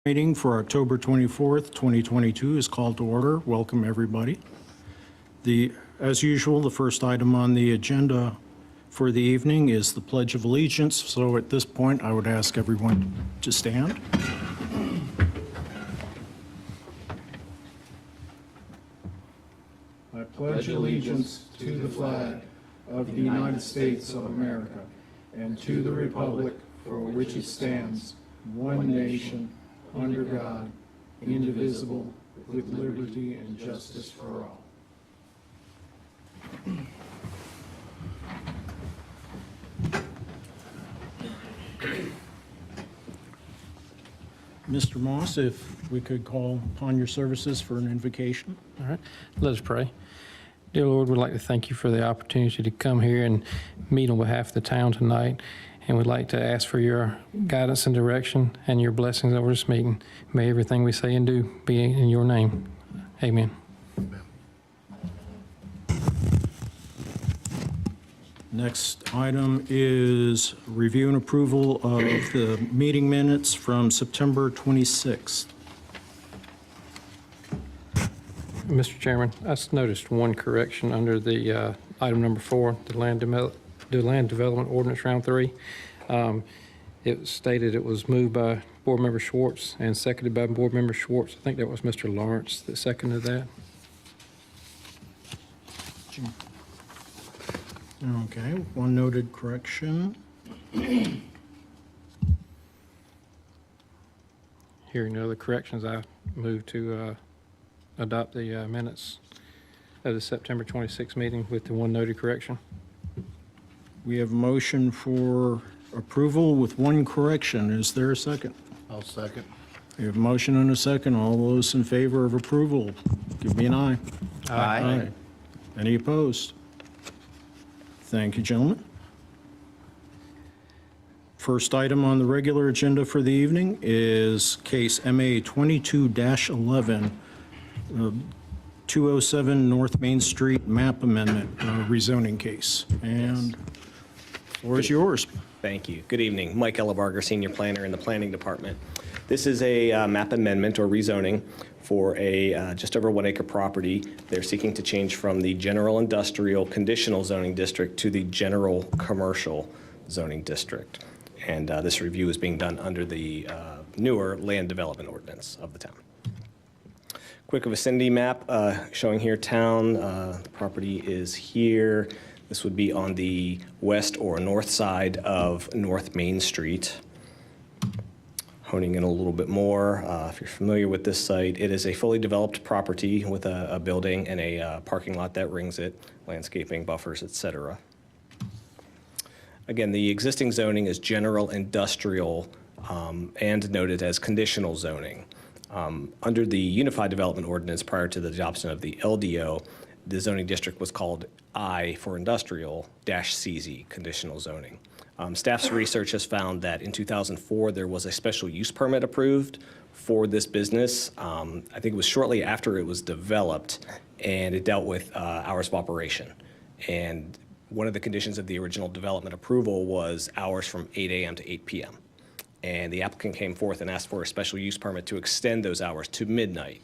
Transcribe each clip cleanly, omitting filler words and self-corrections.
Meeting for October 24th, 2022 is called to order. Welcome, everybody. As usual, the first item on the agenda for the evening is the Pledge of Allegiance. So at this point, I would ask everyone to stand. I pledge allegiance to the flag of the United States of America and to the republic for which it stands, one nation, under God, indivisible, with liberty and justice for all. Mr. Moss, if we could call upon your services for an invocation. All right, let us pray. Dear Lord, we'd like to thank you for the opportunity to come here and meet on behalf of the town tonight. And we'd like to ask for your guidance and direction and your blessings over this meeting. May everything we say and do be in your name. Amen. Next item is review and approval of the meeting minutes from September 26th. Mr. Chairman, I just noticed one correction under the item number 4, the land development ordinance round 3. It stated it was moved by Board Member Schwartz and seconded by Board Member Schwartz. I think that was Mr. Lawrence that seconded that. Okay, one noted correction. Hearing no other corrections, I move to adopt the minutes of the September 26th meeting with the one noted correction. We have a motion for approval with one correction. Is there a second? I'll second. We have a motion and a second. All those in favor of approval, give me an aye. Aye. Any opposed? Thank you, gentlemen. First item on the regular agenda for the evening is case MA 22-11, 207 North Main Street map amendment, rezoning case. And the floor is yours. Thank you. Good evening. Mike Ellebarger, Senior Planner in the Planning Department. This is a map amendment or rezoning for a just over 1 acre property. They're seeking to change from the general industrial conditional zoning district to the general commercial zoning district. And this review is being done under the newer land development ordinance of the town. Quick vicinity map showing here town. The property is here. This would be on the west or north side of North Main Street. Honing in a little bit more, if you're familiar with this site, it is a fully developed property with a building and a parking lot that rings it, landscaping, buffers, etc. Again, the existing zoning is general industrial and noted as conditional zoning. Under the Unified Development Ordinance prior to the adoption of the LDO, the zoning district was called I for industrial -CZ, conditional zoning. Staff's research has found that in 2004, there was a special use permit approved for this business. I think it was shortly after it was developed, and it dealt with hours of operation. And one of the conditions of the original development approval was hours from 8 a.m. to 8 p.m. And the applicant came forth and asked for a special use permit to extend those hours to midnight.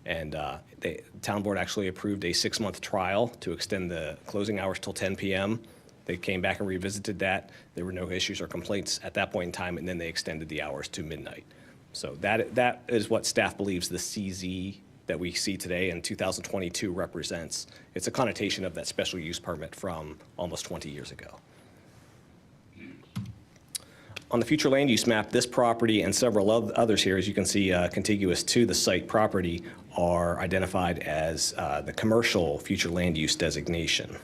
And the town board actually approved a 6-month trial to extend the closing hours till 10 p.m. They came back and revisited that. There were no issues or complaints at that point in time, and then they extended the hours to midnight. So that is what staff believes the CZ that we see today in 2022 represents. It's a connotation of that special use permit from almost 20 years ago. On the future land use map, this property and several others here, as you can see, contiguous to the site property, are identified as the commercial future land use designation.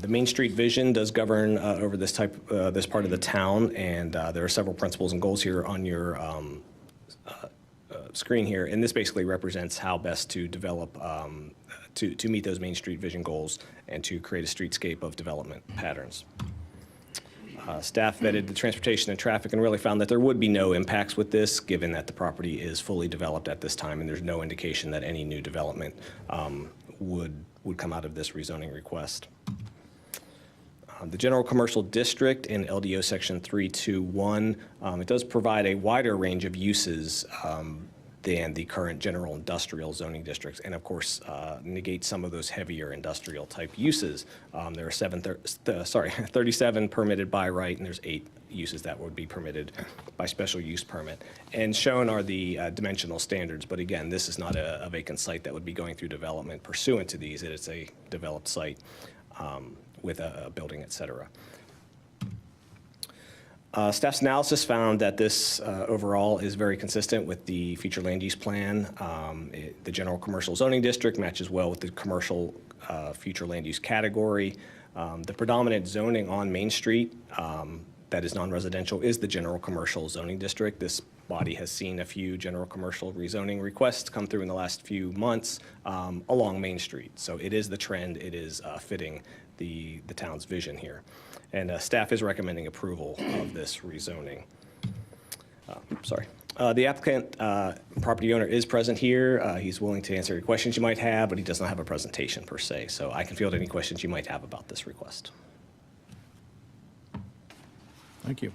The Main Street vision does govern over this part of the town, and there are several principles and goals here on your screen here, and this basically represents how best to develop to meet those Main Street vision goals and to create a streetscape of development patterns. Staff vetted the transportation and traffic and really found that there would be no impacts with this, given that the property is fully developed at this time, and there's no indication that any new development would come out of this rezoning request. The general commercial district in LDO section 321, it does provide a wider range of uses than the current general industrial zoning districts, and of course negate some of those heavier industrial type uses. There are 37 permitted by right, and there's 8 uses that would be permitted by special use permit. And shown are the dimensional standards, but again, this is not a vacant site that would be going through development pursuant to these. It is a developed site with a building, et cetera. Staff's analysis found that this overall is very consistent with the future land use plan. The general commercial zoning district matches well with the commercial future land use category. The predominant zoning on Main Street that is non-residential is the general commercial zoning district. This body has seen a few general commercial rezoning requests come through in the last few months along Main Street. So it is the trend. It is fitting the town's vision here. And staff is recommending approval of this rezoning. The applicant, property owner, is present here. He's willing to answer any questions you might have, but he does not have a presentation per se. So I can field any questions you might have about this request. Thank you.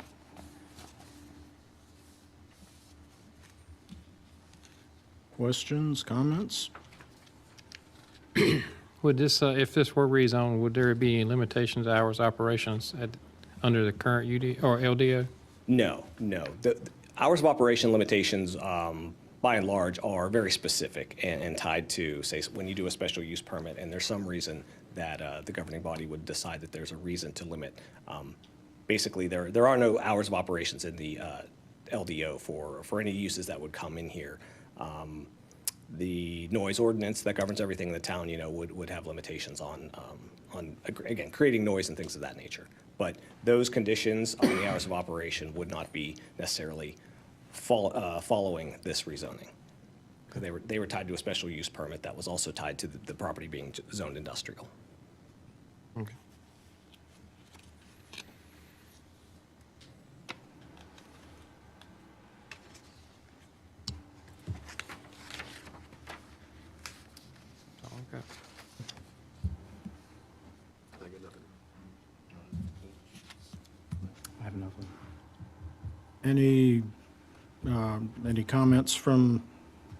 Questions, comments? Would this, if this were rezoned, would there be any limitations, hours, operations under the current UD or LDO? No. The hours of operation limitations, by and large, are very specific and tied to, say, when you do a special use permit, and there's some reason that the governing body would decide that there's a reason to limit. Basically, there are no hours of operations in the LDO for any uses that would come in here. The noise ordinance that governs everything in the town, would have limitations on again, creating noise and things of that nature. But those conditions on the hours of operation would not be necessarily following this rezoning. They were tied to a special use permit that was also tied to the property being zoned industrial. Okay. Okay. I have nothing. Any comments from,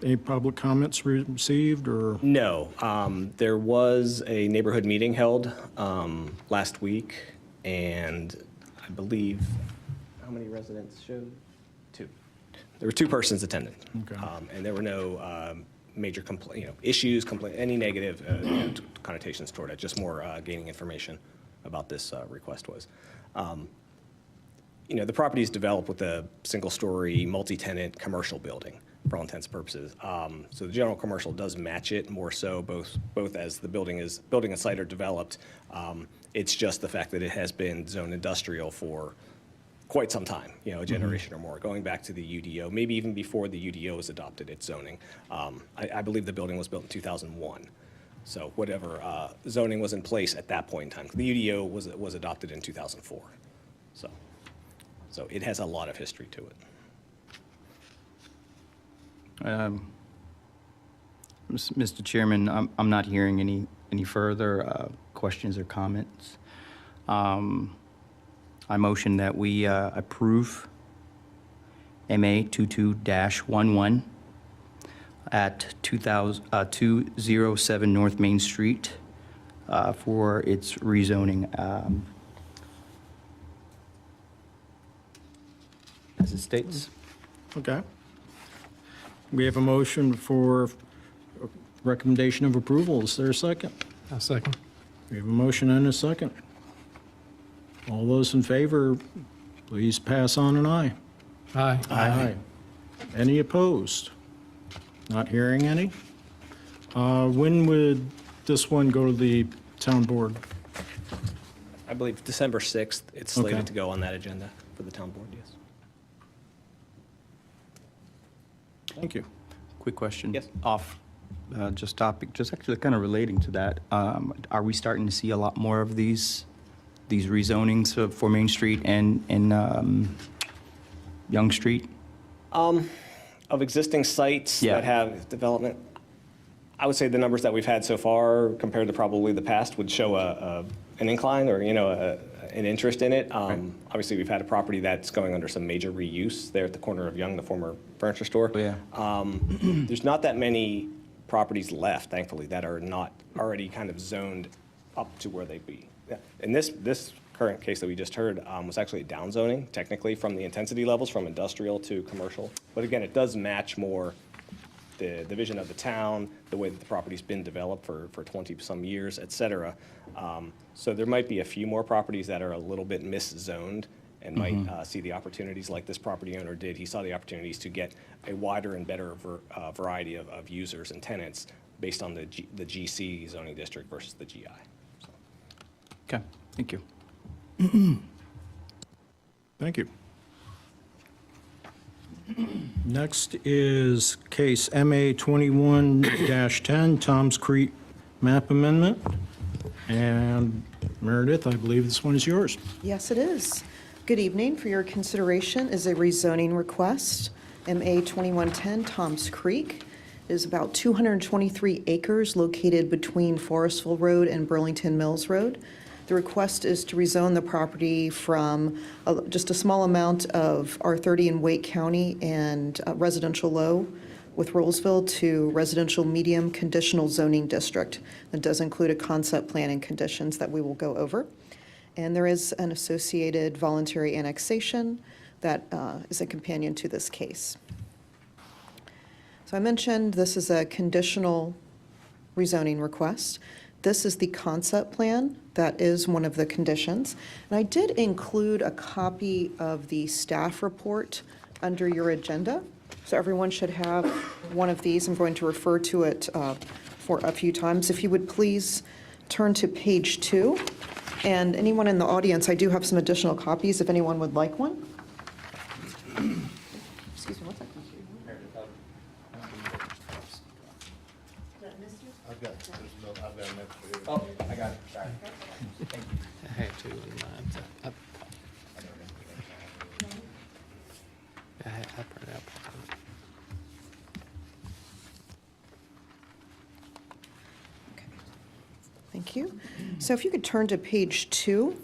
any public comments received, or? No, there was a neighborhood meeting held last week, and I believe, how many residents showed? 2. There were 2 persons attending. Okay. And there were no major issues, any negative connotations toward it, just more gaining information about this request was. The property is developed with a single-story, multi-tenant commercial building for all intents and purposes. So the general commercial does match it more so, both as the building and site are developed. It's just the fact that it has been zoned industrial for quite some time, a generation or more, going back to the UDO, maybe even before the UDO was adopted its zoning. I believe the building was built in 2001. So whatever zoning was in place at that point in time. The UDO was adopted in 2004. So it has a lot of history to it. Mr. Chairman, I'm not hearing any further questions or comments. I motion that we approve MA 22-11 at 207 North Main Street for its rezoning. As it states. Okay. We have a motion for recommendation of approval. Is there a second? A second. We have a motion and a second. All those in favor, please pass on an aye. Aye. Aye. Any opposed? Not hearing any. When would this one go to the town board? I believe December 6th, it's Okay. slated to go on that agenda for the town board, yes. Thank you. Quick question. Yes. Off, just topic, just actually kind of relating to that. Are we starting to see a lot more of these rezonings for Main Street and Young Street? Of existing sites Yeah. that have development, I would say the numbers that we've had so far compared to probably the past would show an incline or, an interest in it. Obviously, we've had a property that's going under some major reuse there at the corner of Young, the former furniture store. Oh, yeah. There's not that many properties left, thankfully, that are not already kind of zoned up to where they'd be. Yeah. And this current case that we just heard was actually a downzoning, technically, from the intensity levels from industrial to commercial. But again, it does match more the vision of the town, the way that the property's been developed for 20-some years, et cetera. So there might be a few more properties that are a little bit miszoned and might see the opportunities like this property owner did. He saw the opportunities to get a wider and better variety of users and tenants based on the GC zoning district versus the GI. So. Okay, thank you. Thank you. Next is case MA 21-10, Tom's Creek map amendment. And Meredith, I believe this one is yours. Yes, it is. Good evening. For your consideration is a rezoning request, MA 2110 Tom's Creek. It is about 223 acres located between Forestville Road and Burlington Mills Road. The request is to rezone the property from just a small amount of R30 in Wake County and residential low with Rolesville to residential medium conditional zoning district. That does include a concept plan and conditions that we will go over. And there is an associated voluntary annexation that is a companion to this case. So I mentioned this is a conditional rezoning request. This is the concept plan. That is one of the conditions. And I did include a copy of the staff report under your agenda. So everyone should have one of these. I'm going to refer to it for a few times. If you would please turn to page 2. And anyone in the audience, I do have some additional copies if anyone would like one. Excuse me, what's that? I've got an extra here. Oh, I got it. Sorry. I had two in mine. So I printed out. Okay. Thank you. So if you could turn to page 2.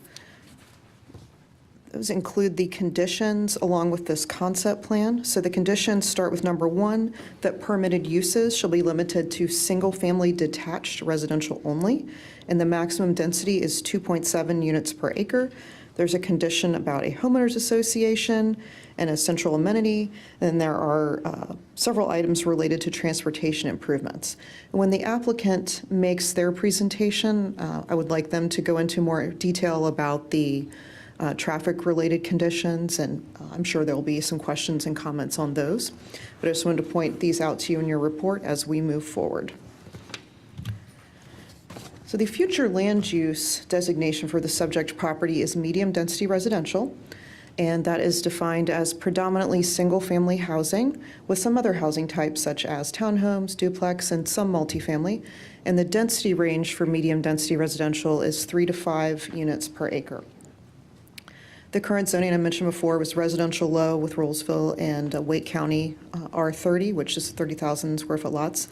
Those include the conditions along with this concept plan. So the conditions start with number 1, that permitted uses shall be limited to single-family detached residential only, and the maximum density is 2.7 units per acre. There's a condition about a homeowners association and a central amenity, and there are several items related to transportation improvements. And when the applicant makes their presentation, I would like them to go into more detail about the traffic-related conditions, and I'm sure there will be some questions and comments on those. But I just wanted to point these out to you in your report as we move forward. So the future land use designation for the subject property is medium-density residential, and that is defined as predominantly single-family housing with some other housing types such as townhomes, duplex, and some multifamily. And the density range for medium-density residential is 3 to 5 units per acre. The current zoning I mentioned before was residential low with Rolesville and Wake County R30, which is 30,000 square foot lots.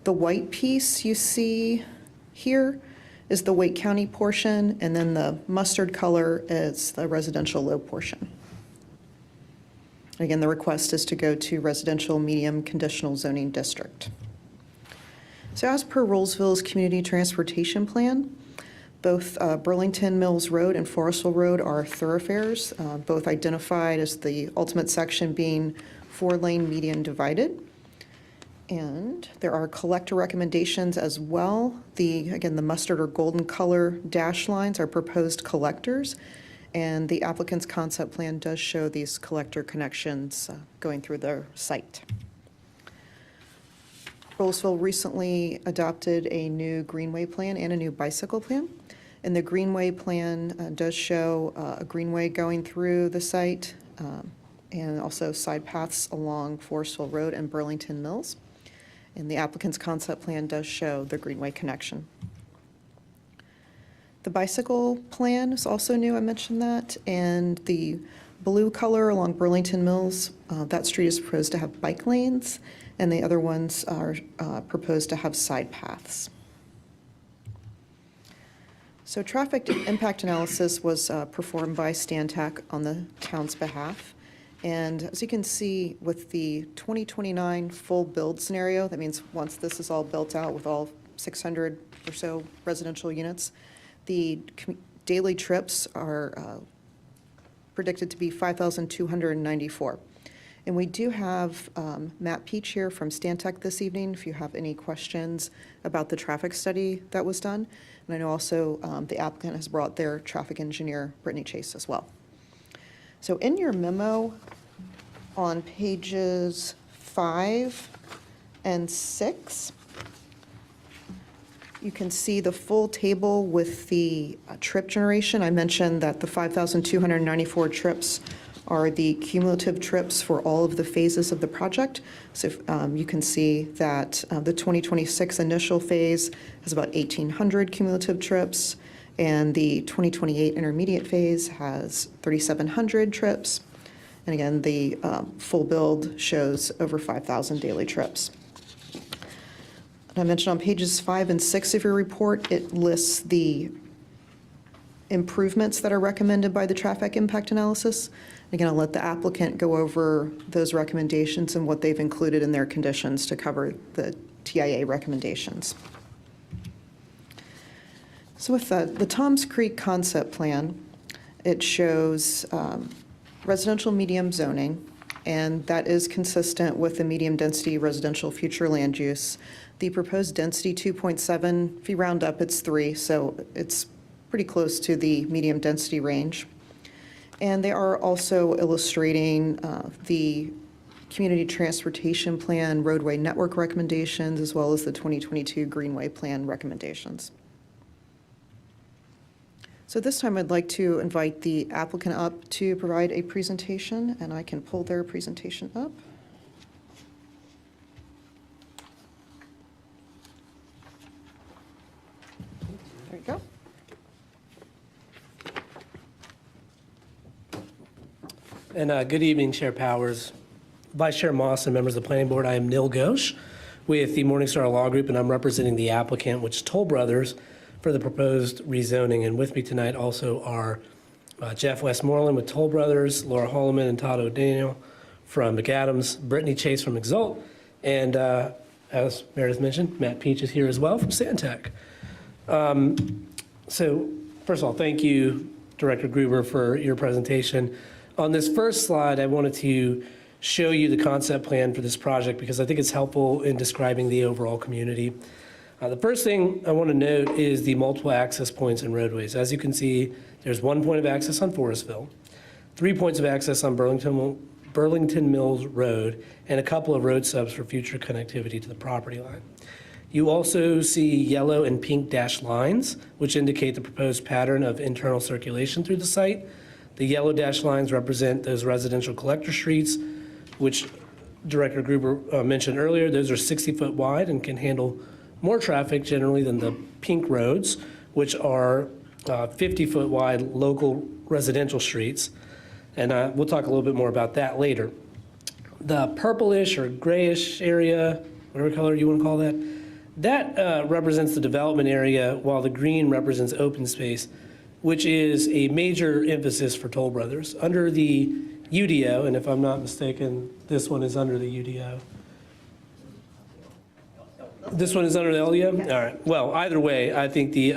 The white piece you see here is the Wake County portion, and then the mustard color is the residential low portion. Again, the request is to go to residential medium conditional zoning district. So as per Rolesville's community transportation plan, both Burlington Mills Road and Forestville Road are thoroughfares, both identified as the ultimate section being 4-lane median divided. And there are collector recommendations as well. Again, the mustard or golden color dash lines are proposed collectors, and the applicant's concept plan does show these collector connections going through their site. Rolesville recently adopted a new greenway plan and a new bicycle plan. And the greenway plan does show a greenway going through the site and also side paths along Forestville Road and Burlington Mills. And the applicant's concept plan does show the greenway connection. The bicycle plan is also new, I mentioned that, and the blue color along Burlington Mills, that street is proposed to have bike lanes, and the other ones are proposed to have side paths. So traffic impact analysis was performed by Stantec on the town's behalf. And as you can see with the 2029 full build scenario, that means once this is all built out with all 600 or so residential units, the daily trips are predicted to be 5,294. And we do have Matt Peach here from Stantec this evening, if you have any questions about the traffic study that was done. And I know also the applicant has brought their traffic engineer, Brittany Chase, as well. So in your memo on pages 5 and 6, you can see the full table with the trip generation. I mentioned that the 5,294 trips are the cumulative trips for all of the phases of the project. So you can see that the 2026 initial phase has about 1,800 cumulative trips, and the 2028 intermediate phase has 3,700 trips. And again, the full build shows over 5,000 daily trips. And I mentioned on pages 5 and 6 of your report, it lists the improvements that are recommended by the traffic impact analysis. Again, I'll let the applicant go over those recommendations and what they've included in their conditions to cover the TIA recommendations. So with the Toms Creek concept plan, it shows residential medium zoning, and that is consistent with the medium density residential future land use. The proposed density 2.7, if you round up, it's 3, so it's pretty close to the medium density range. And they are also illustrating the community transportation plan roadway network recommendations, as well as the 2022 Greenway Plan recommendations. So this time I'd like to invite the applicant up to provide a presentation, and I can pull their presentation up. There you go. And good evening, Chair Powers, Vice Chair Moss, and members of the Planning Board. I am Neil Ghosh with the Morningstar Law Group, and I'm representing the applicant, which is Toll Brothers, for the proposed rezoning. And with me tonight also are Jeff Westmoreland with Toll Brothers, Laura Holloman and Todd O'Daniel from McAdams, Brittany Chase from Exalt, and as Meredith mentioned, Matt Peach is here as well from Stantec. So first of all, thank you, Director Gruber, for your presentation. On this first slide, I wanted to show you the concept plan for this project because I think it's helpful in describing the overall community. The first thing I want to note is the multiple access points and roadways. As you can see, there's 1 point of access on Forestville, 3 points of access on Burlington Mills Road, and a couple of road subs for future connectivity to the property line. You also see yellow and pink dashed lines, which indicate the proposed pattern of internal circulation through the site. The yellow dashed lines represent those residential collector streets, which Director Gruber mentioned earlier. Those are 60-foot wide and can handle more traffic generally than the pink roads, which are 50-foot wide local residential streets. And we'll talk a little bit more about that later. The purplish or grayish area, whatever color you want to call that, that represents the development area, while the green represents open space, which is a major emphasis for Toll Brothers. Under the UDO, and if I'm not mistaken, this one is under the UDO. This one is under the LDO? All right. Well, either way, I think the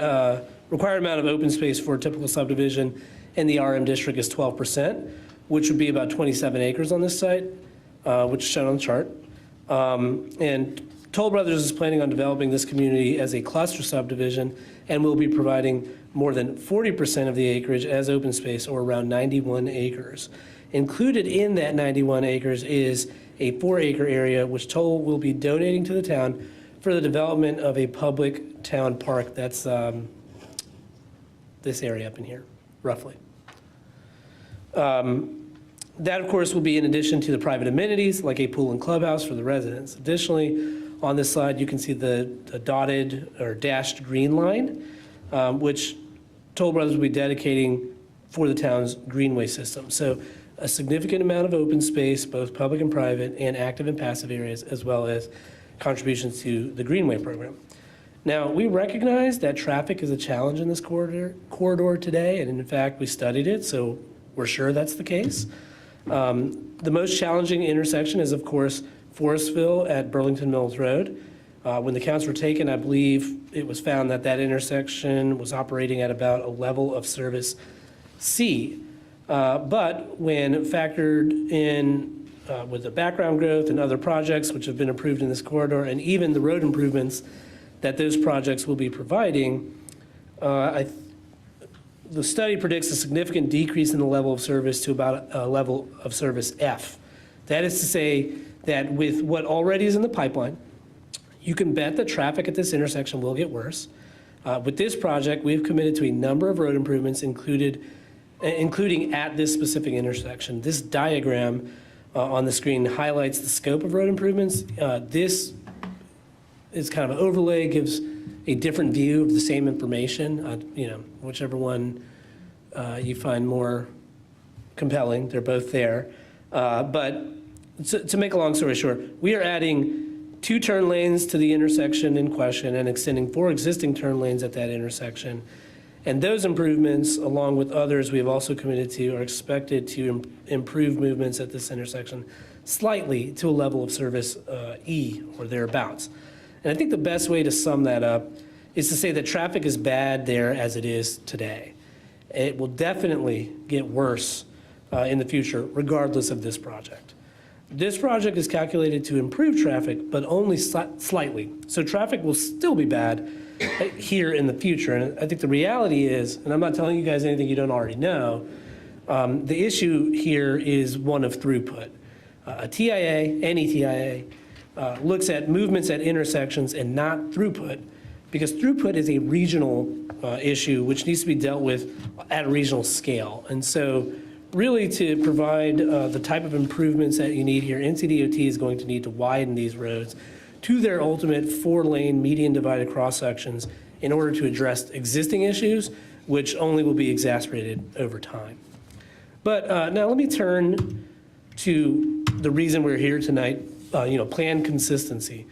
required amount of open space for a typical subdivision in the RM district is 12%, which would be about 27 acres on this site, which is shown on the chart. And Toll Brothers is planning on developing this community as a cluster subdivision and will be providing more than 40% of the acreage as open space, or around 91 acres. Included in that 91 acres is a 4-acre area which Toll will be donating to the town for the development of a public town park. That's this area up in here, roughly. That, of course, will be in addition to the private amenities like a pool and clubhouse for the residents. Additionally, on this slide, you can see the dotted or dashed green line, which Toll Brothers will be dedicating for the town's greenway system. So a significant amount of open space, both public and private, and active and passive areas, as well as contributions to the greenway program. Now, we recognize that traffic is a challenge in this corridor today, and in fact, we studied it, so we're sure that's the case. The most challenging intersection is, of course, Forestville at Burlington Mills Road. When the counts were taken, I believe it was found that that intersection was operating at about a level of service C. But when factored in with the background growth and other projects which have been approved in this corridor, and even the road improvements that those projects will be providing, the study predicts a significant decrease in the level of service to about a level of service F. That is to say that with what already is in the pipeline, you can bet that traffic at this intersection will get worse. With this project, we've committed to a number of road improvements including at this specific intersection. This diagram on the screen highlights the scope of road improvements. This is kind of an overlay, gives a different view of the same information, whichever one you find more compelling, they're both there. But to make a long story short, we are adding 2 turn lanes to the intersection in question and extending 4 existing turn lanes at that intersection. And those improvements, along with others we have also committed to, are expected to improve movements at this intersection slightly to a level of service E or thereabouts. And I think the best way to sum that up is to say that traffic is bad there as it is today. It will definitely get worse in the future, regardless of this project. This project is calculated to improve traffic, but only slightly. So traffic will still be bad here in the future. And I think the reality is, and I'm not telling you guys anything you don't already know, the issue here is one of throughput. A TIA, any TIA, looks at movements at intersections and not throughput, because throughput is a regional issue which needs to be dealt with at a regional scale. And so really to provide the type of improvements that you need here, NCDOT is going to need to widen these roads to their ultimate 4-lane median divided cross sections in order to address existing issues, which only will be exacerbated over time. But now let me turn to the reason we're here tonight, plan consistency.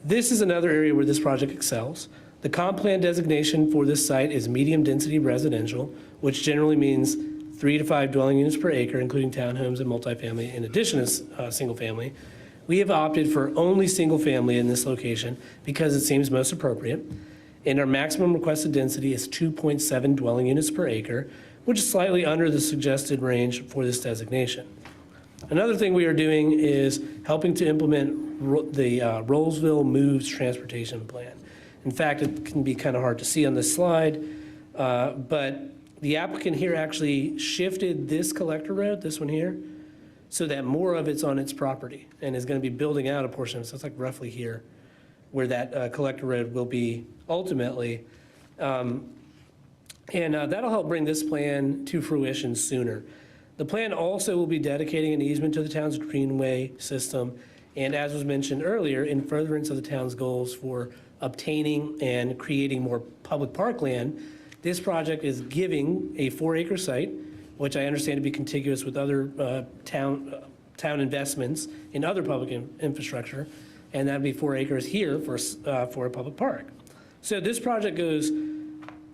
This is another area where this project excels. The comp plan designation for this site is medium density residential, which generally means 3 to 5 dwelling units per acre, including townhomes and multifamily, in addition to single family. We have opted for only single family in this location because it seems most appropriate. And our maximum requested density is 2.7 dwelling units per acre, which is slightly under the suggested range for this designation. Another thing we are doing is helping to implement the Rolesville Moves Transportation Plan. In fact, it can be kind of hard to see on this slide, but the applicant here actually shifted this collector road, this one here, so that more of it's on its property and is going to be building out a portion of it. So it's like roughly here where that collector road will be ultimately. And that'll help bring this plan to fruition sooner. The plan also will be dedicating an easement to the town's greenway system, and as was mentioned earlier, in furtherance of the town's goals for obtaining and creating more public parkland, this project is giving a 4-acre site, which I understand to be contiguous with other town investments in other public infrastructure, and that'd be 4 acres here for a public park. So this project goes,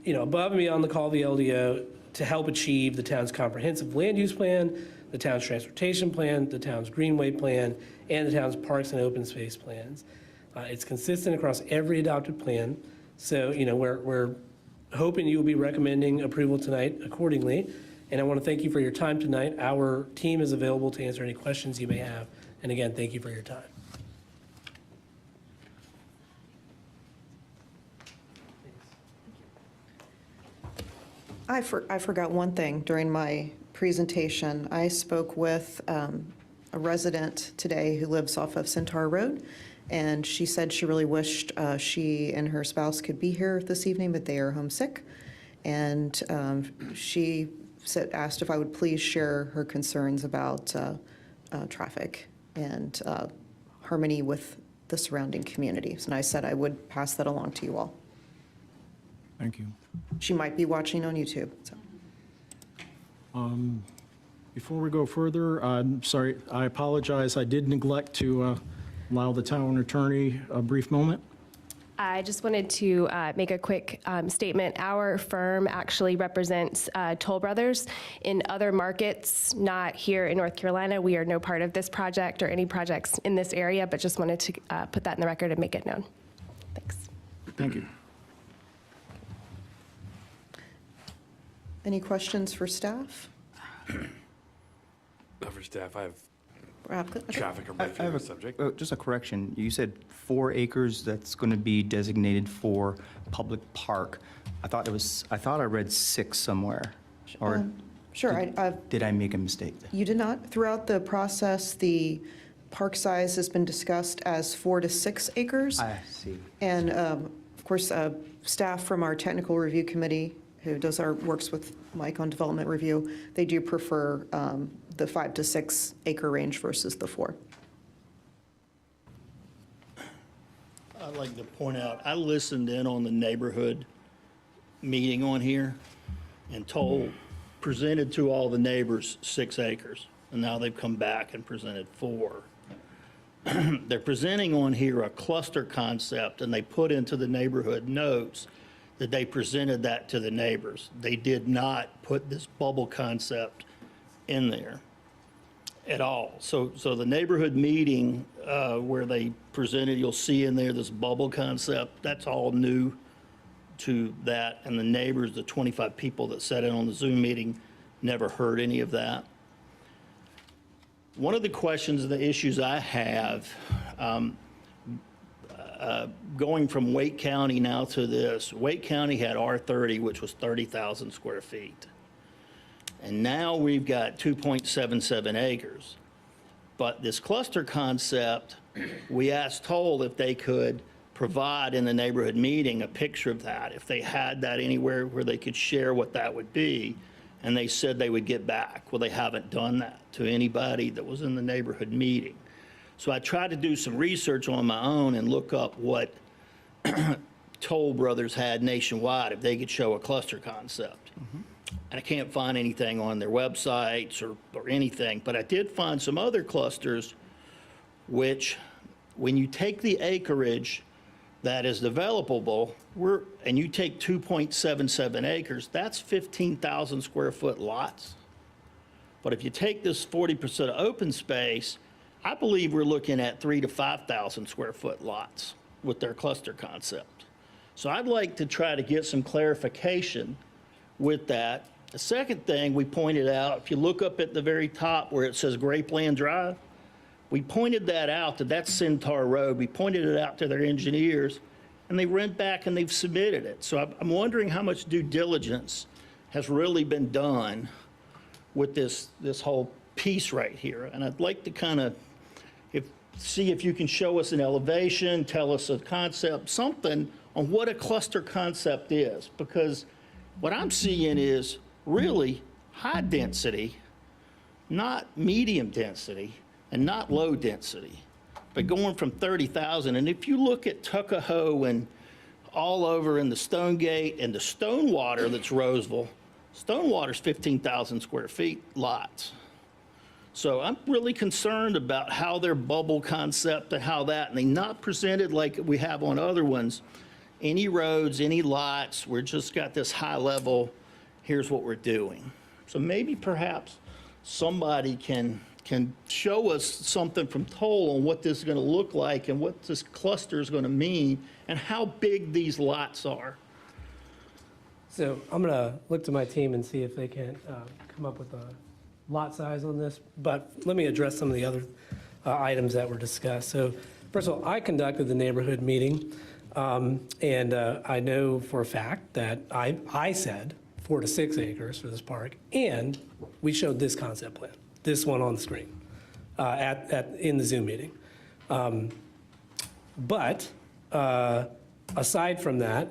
above and beyond the call of the LDO to help achieve the town's comprehensive land use plan, the town's transportation plan, the town's greenway plan, and the town's parks and open space plans. It's consistent across every adopted plan. So, we're hoping you will be recommending approval tonight accordingly. And I want to thank you for your time tonight. Our team is available to answer any questions you may have. And again, thank you for your time. I forgot one thing during my presentation. I spoke with a resident today who lives off of Centaur Road, and she said she really wished she and her spouse could be here this evening, but they are homesick. And she asked if I would please share her concerns about traffic and harmony with the surrounding communities. And I said I would pass that along to you all. Thank you. She might be watching on YouTube. So. Before we go further, I'm sorry, I apologize. I did neglect to allow the town attorney a brief moment. I just wanted to make a quick statement. Our firm actually represents Toll Brothers in other markets, not here in North Carolina. We are no part of this project or any projects in this area, but just wanted to put that in the record and make it known. Thanks. Thank you. Any questions for staff? Not for staff, I have Or applicant? Okay. traffic on my I have favorite subject. just a correction. You said 4 acres that's going to be designated for public park. I thought I read 6 somewhere. Or Sure, did I make a mistake? you did not. Throughout the process, the park size has been discussed as 4 to 6 acres. I see. And of course, staff from our technical review committee, who works with Mike on development review, they do prefer the 5 to 6 acre range versus the 4. I'd like to point out, I listened in on the neighborhood meeting on here, and presented to all the neighbors 6 acres, and now they've come back and presented 4. They're presenting on here a cluster concept, and they put into the neighborhood notes that they presented that to the neighbors. They did not put this bubble concept in there at all. So the neighborhood meeting where they presented, you'll see in there this bubble concept, that's all new to that. And the neighbors, the 25 people that sat in on the Zoom meeting, never heard any of that. One of the questions, the issues I have, going from Wake County now to this, Wake County had R30, which was 30,000 square feet. And now we've got 2.77 acres. But this cluster concept, we asked Toll if they could provide in the neighborhood meeting a picture of that, if they had that anywhere where they could share what that would be. And they said they would get back. Well, they haven't done that to anybody that was in the neighborhood meeting. So I tried to do some research on my own and look up what Toll Brothers had nationwide, if they could show a cluster concept. And I can't find anything on their websites or anything, but I did find some other clusters which, when you take the acreage that is developable, and you take 2.77 acres, that's 15,000 square foot lots. But if you take this 40% of open space, I believe we're looking at 3,000 to 5,000 square foot lots with their cluster concept. So I'd like to try to get some clarification with that. The second thing we pointed out, if you look up at the very top where it says Grapeland Drive, we pointed that out, that's Centaur Road. We pointed it out to their engineers, and they went back and they've submitted it. So I'm wondering how much due diligence has really been done with this whole piece right here. And I'd like to kind of see if you can show us an elevation, tell us a concept, something on what a cluster concept is. Because what I'm seeing is really high density, not medium density, and not low density, but going from 30,000. And if you look at Tuckahoe and all over in the Stonegate and the Stonewater that's Rolesville, Stonewater's 15,000 square feet lots. So I'm really concerned about how their bubble concept and how that, and they not presented like we have on other ones, any roads, any lots, we're just got this high level, here's what we're doing. So maybe perhaps somebody can show us something from Toll on what this is going to look like and what this cluster is going to mean and how big these lots are. So I'm going to look to my team and see if they can come up with a lot size on this, but let me address some of the other items that were discussed. So first of all, I conducted the neighborhood meeting, and I know for a fact that I said 4 to 6 acres for this park, and we showed this concept plan, this one on the screen, in the Zoom meeting. But aside from that,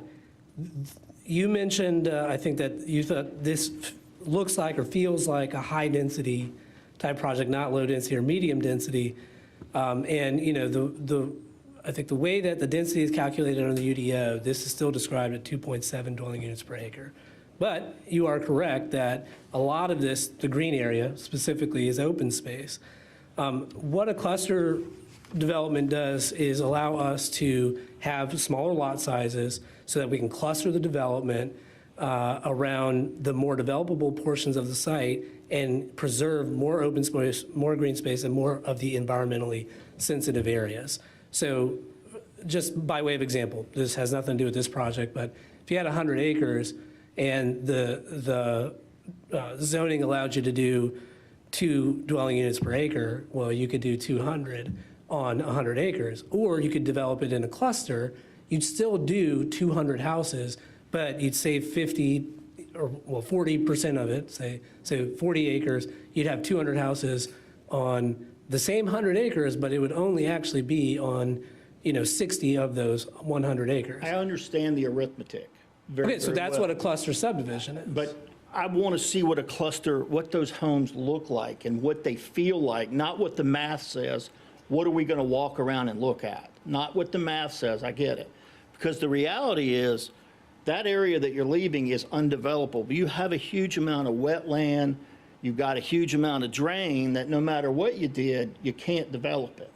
you mentioned, I think that you thought this looks like or feels like a high-density type project, not low-density or medium-density. And, you know, I think the way that the density is calculated on the UDO, this is still described at 2.7 dwelling units per acre. But you are correct that a lot of this, the green area specifically, is open space. What a cluster development does is allow us to have smaller lot sizes so that we can cluster the development around the more developable portions of the site and preserve more open space, more green space, and more of the environmentally sensitive areas. So just by way of example, this has nothing to do with this project, but if you had 100 acres and the zoning allowed you to do 2 dwelling units per acre, well, you could do 200 on 100 acres, or you could develop it in a cluster. You'd still do 200 houses, but you'd save 50, or well, 40% of it, say 40 acres. You'd have 200 houses on the same 100 acres, but it would only actually be on, 60 of those 100 acres. I understand the arithmetic very, Okay, so very that's well. what a cluster subdivision is. But I want to see what a cluster, what those homes look like and what they feel like, not what the math says. What are we going to walk around and look at? Not what the math says, I get it. Because the reality is, that area that you're leaving is undevelopable. You have a huge amount of wetland, you've got a huge amount of drain that no matter what you did, you can't develop it.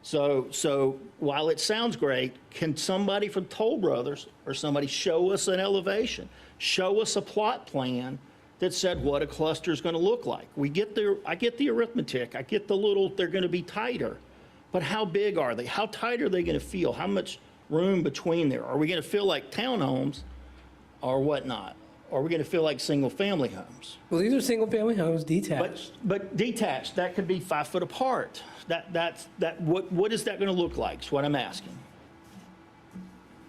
So while it sounds great, can somebody from Toll Brothers or somebody show us an elevation? Show us a plot plan that said what a cluster is going to look like. I get the arithmetic, I get the little, they're going to be tighter, but how big are they? How tight are they going to feel? How much room between there? Are we going to feel like townhomes or whatnot? Or are we going to feel like single-family homes? Well, these are single-family homes, detached. But detached, that could be 5 foot apart. What is that going to look like is what I'm asking.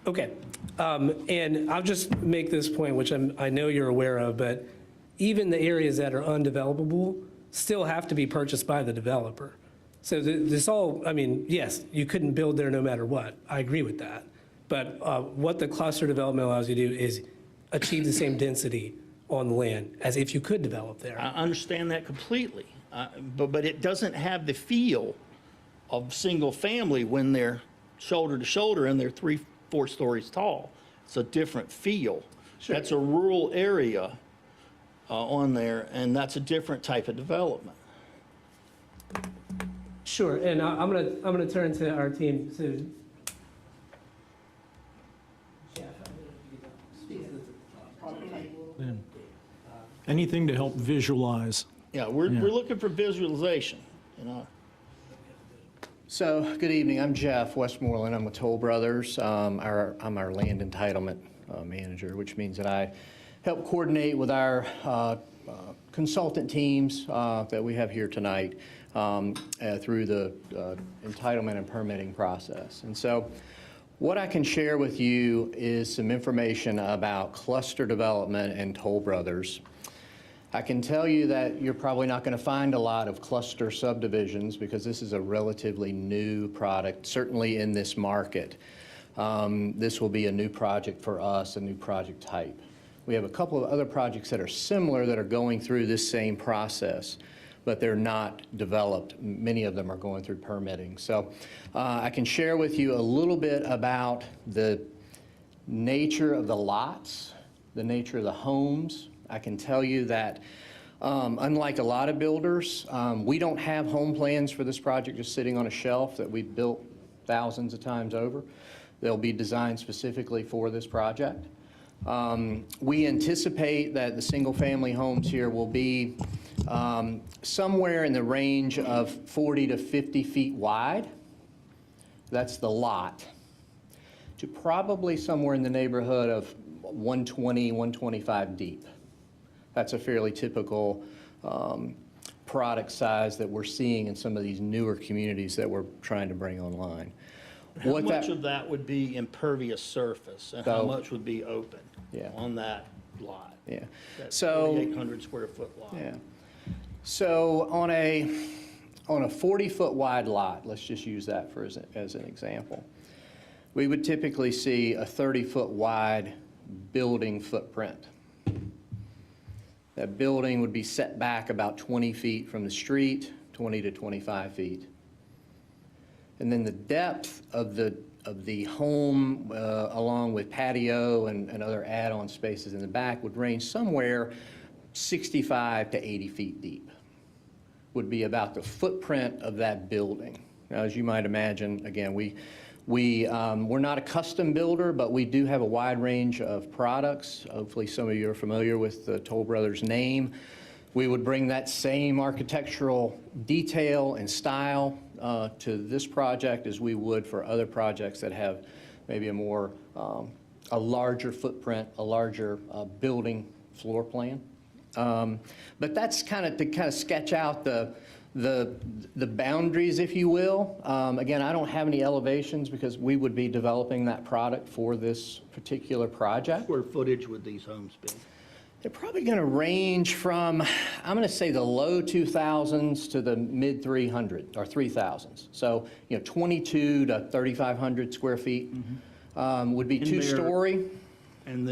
Okay, and I'll just make this point, which I know you're aware of, but even the areas that are undevelopable still have to be purchased by the developer. So this all, yes, you couldn't build there no matter what. I agree with that. But what the cluster development allows you to do is achieve the same density on the land as if you could develop there. I understand that completely, but it doesn't have the feel of single-family when they're shoulder to shoulder and they're 3-4 stories tall. It's a different feel. Sure. That's a rural area on there, and that's a different type of development. Sure, and I'm gonna turn to our team to. Anything to help visualize. Yeah, we're looking for visualization, So, good evening. I'm Jeff Westmoreland. I'm with Toll Brothers. I'm our land entitlement manager, which means that I help coordinate with our consultant teams that we have here tonight through the entitlement and permitting process. And so, what I can share with you is some information about cluster development and Toll Brothers. I can tell you that you're probably not going to find a lot of cluster subdivisions because this is a relatively new product, certainly in this market. This will be a new project for us, a new project type. We have a couple of other projects that are similar that are going through this same process, but they're not developed. Many of them are going through permitting. So I can share with you a little bit about the nature of the lots, the nature of the homes. I can tell you that unlike a lot of builders, we don't have home plans for this project just sitting on a shelf that we've built thousands of times over. They'll be designed specifically for this project. We anticipate that the single-family homes here will be somewhere in the range of 40 to 50 feet wide. That's the lot. To probably somewhere in the neighborhood of 120, 125 deep. That's a fairly typical product size that we're seeing in some of these newer communities that we're trying to bring online. How much of that would be impervious surface and how much would be open on that lot? Yeah. That So 4,800 square foot lot. Yeah. So on a 40-foot wide lot, let's just use that for as an example, we would typically see a 30-foot wide building footprint. That building would be set back about 20 feet from the street, 20 to 25 feet. And then the depth of the home, along with patio and other add-on spaces in the back, would range somewhere 65 to 80 feet deep, would be about the footprint of that building. As you might imagine, again, we're not a custom builder, but we do have a wide range of products. Hopefully, some of you are familiar with the Toll Brothers name. We would bring that same architectural detail and style to this project as we would for other projects that have maybe a larger footprint, a larger building floor plan. But that's to sketch out the boundaries, if you will. Again, I don't have any elevations because we would be developing that product for this particular project. Square footage would these homes be? They're probably going to range from, I'm going to say the low 2,000s to the mid 300 or 3,000s. So, 22 to 3,500 square feet would be And two-story. And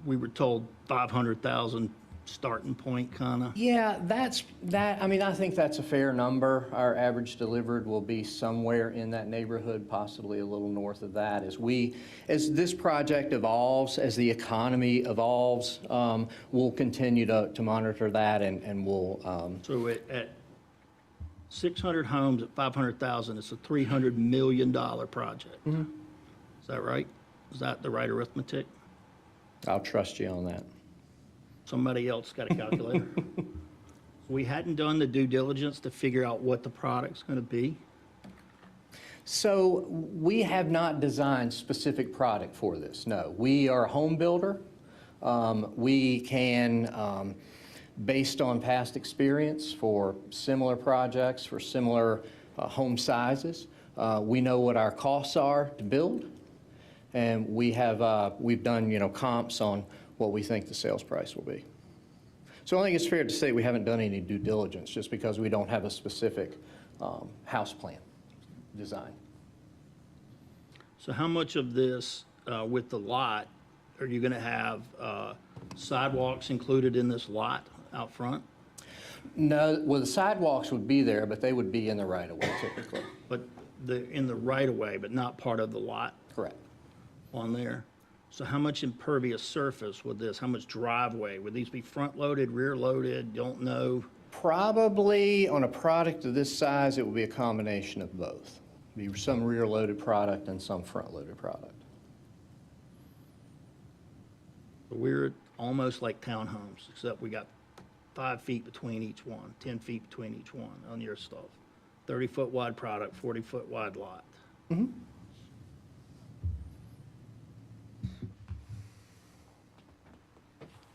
we were told 500,000 starting point, kind of? Yeah, I think that's a fair number. Our average delivered will be somewhere in that neighborhood, possibly a little north of that. As this project evolves, as the economy evolves, we'll continue to monitor that and we'll. So at 600 homes at 500,000, it's a $300 million project. Mm-hmm. Is that right? Is that the right arithmetic? I'll trust you on that. Somebody else got a calculator? We hadn't done the due diligence to figure out what the product's going to be? So we have not designed specific product for this, no. We are a home builder. We can, based on past experience for similar projects, for similar home sizes, we know what our costs are to build, and we've done, comps on what we think the sales price will be. So I think it's fair to say we haven't done any due diligence just because we don't have a specific house plan design. So how much of this, with the lot, are you going to have sidewalks included in this lot out front? No, well, the sidewalks would be there, but they would be in the right-of-way typically. But in the right-of-way, but not part of the lot Correct. on there? So how much impervious surface would this, how much driveway? Would these be front-loaded, rear-loaded? Don't know. Probably on a product of this size, it would be a combination of both. Be some rear-loaded product and some front-loaded product. We're almost like townhomes, except we got 5 feet between each one, 10 feet between each one on your stuff. 30-foot wide product, 40-foot wide lot. Mm-hmm.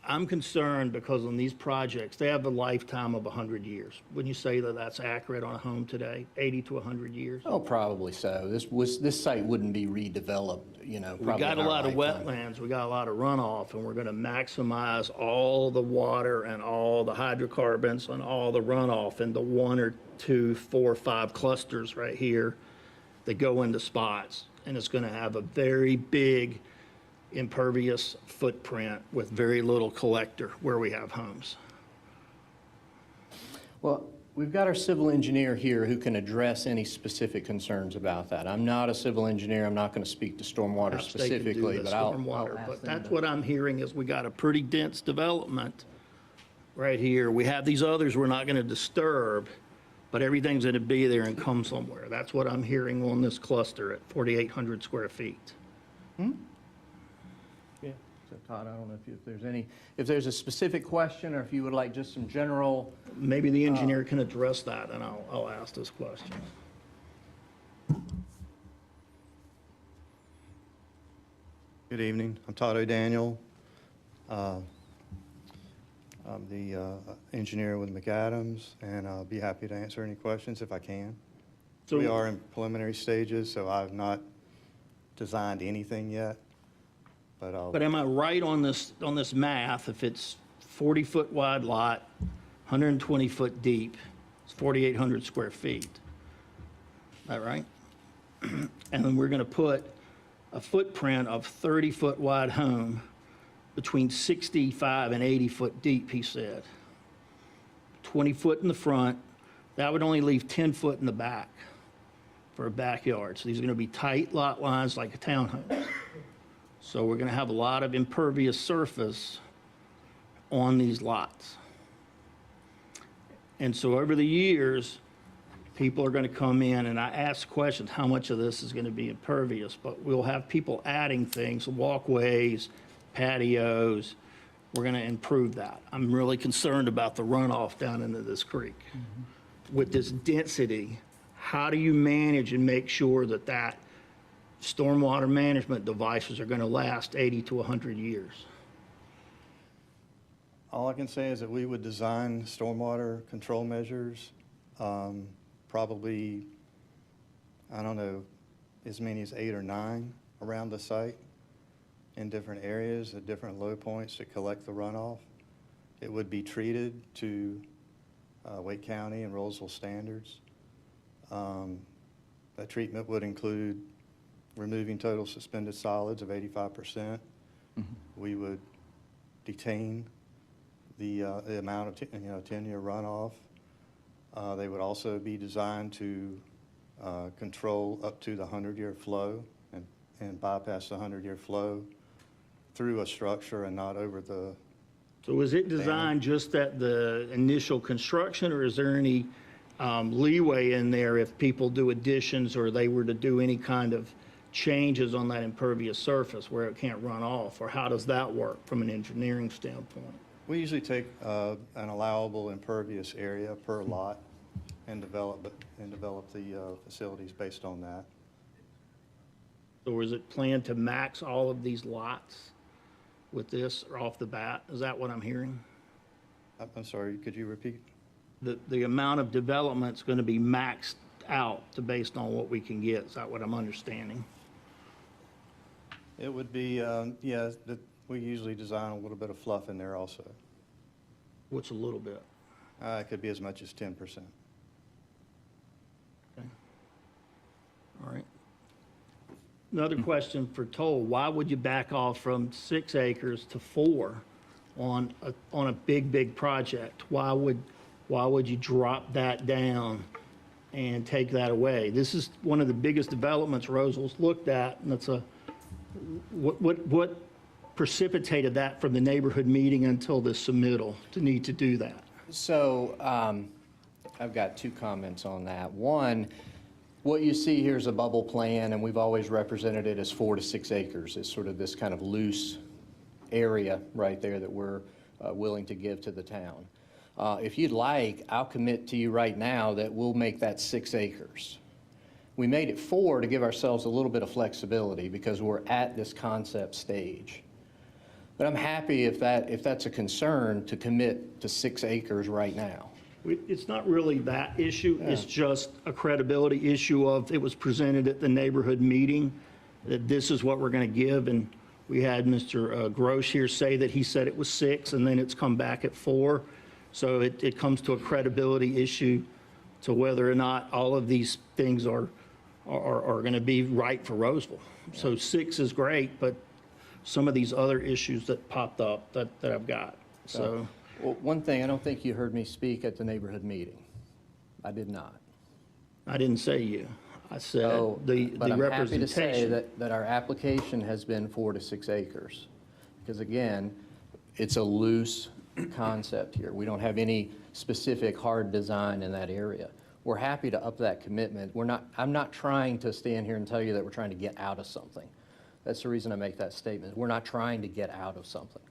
I'm concerned because on these projects, they have a lifetime of 100 years. Wouldn't you say that that's accurate on a home today, 80 to 100 years? Oh, probably so. This site wouldn't be redeveloped, We probably got a in our lot of lifetime. wetlands, we got a lot of runoff, and we're gonna maximize all the water and all the hydrocarbons and all the runoff into 1 or 2, 4, 5 clusters right here that go into spots. And it's gonna have a very big impervious footprint with very little collector where we have homes. Well, we've got our civil engineer here who can address any specific concerns about that. I'm not a civil engineer. I'm not going to speak to stormwater Perhaps they can do specifically, the but I'll stormwater, ask but them that's to- what I'm hearing is we got a pretty dense development right here. We have these others we're not going to disturb, but everything's going to be there and come somewhere. That's what I'm hearing on this cluster at 4,800 square feet. Yeah, so Todd, I don't know if there's a specific question or if you would like just some general. Maybe the engineer can address that, and I'll ask this question. Good evening. I'm Todd O'Daniel. I'm the engineer with McAdams, and I'll be happy to answer any questions if I can. So- We are in preliminary stages, so I've not designed anything yet, but I'll, But am I right on this math? If it's 40-foot wide lot, 120-foot deep, it's 4,800 square feet. Is that right? And then we're going to put a footprint of 30-foot wide home between 65 and 80 foot deep, he said. 20 foot in the front. That would only leave 10 foot in the back for a backyard. So these are going to be tight lot lines like a townhome. So we're going to have a lot of impervious surface on these lots. And so over the years, People are going to come in, and I ask questions, how much of this is going to be impervious? But we'll have people adding things, walkways, patios. We're going to improve that. I'm really concerned about the runoff down into this creek. With this density, how do you manage and make sure that that stormwater management devices are going to last 80 to 100 years? All I can say is that we would design stormwater control measures, probably, I don't know, as many as 8 or 9 around the site in different areas at different low points to collect the runoff. It would be treated to Wake County and Rolesville standards. That treatment would include removing total suspended solids of 85%. We would detain the amount of 10-year runoff. They would also be designed to control up to the 100-year flow and bypass the 100-year flow through a structure and not over the. So is it designed just at the initial construction, or is there any leeway in there if people do additions or they were to do any kind of changes on that impervious surface where it can't run off? Or how does that work from an engineering standpoint? We usually take an allowable impervious area per lot and develop the facilities based on that. So is it planned to max all of these lots with this or off the bat? Is that what I'm hearing? I'm sorry, could you repeat? The amount of development's going to be maxed out based on what we can get. Is that what I'm understanding? It would be, we usually design a little bit of fluff in there also. What's a little bit? It could be as much as 10%. Okay. All right. Another question for Toll. Why would you back off from 6 acres to 4 on a big project? Why would you drop that down and take that away? This is one of the biggest developments Rolesville's looked at, and it's what precipitated that from the neighborhood meeting until the submittal to need to do that? So I've got 2 comments on that. One, what you see here is a bubble plan, and we've always represented it as 4 to 6 acres. It's sort of this kind of loose area right there that we're willing to give to the town. If you'd like, I'll commit to you right now that we'll make that 6 acres. We made it 4 to give ourselves a little bit of flexibility because we're at this concept stage. But I'm happy if that's a concern to commit to 6 acres right now. It's not really that issue. It's just a credibility issue of it was presented at the neighborhood meeting that this is what we're going to give. And we had Mr. Grosh here say that he said it was 6 and then it's come back at 4. So it comes to a credibility issue to whether or not all of these things are going to be right for Rolesville. So 6 is great, but some of these other issues that popped up that I've got. So. Well, one thing, I don't think you heard me speak at the neighborhood meeting. I did not. I didn't say you. I said the But I'm happy to say representation. that our application has been 4 to 6 acres. Because again, it's a loose concept here. We don't have any specific hard design in that area. We're happy to up that commitment. I'm not trying to stand here and tell you that we're trying to get out of something. That's the reason I make that statement. We're not trying to get out of something.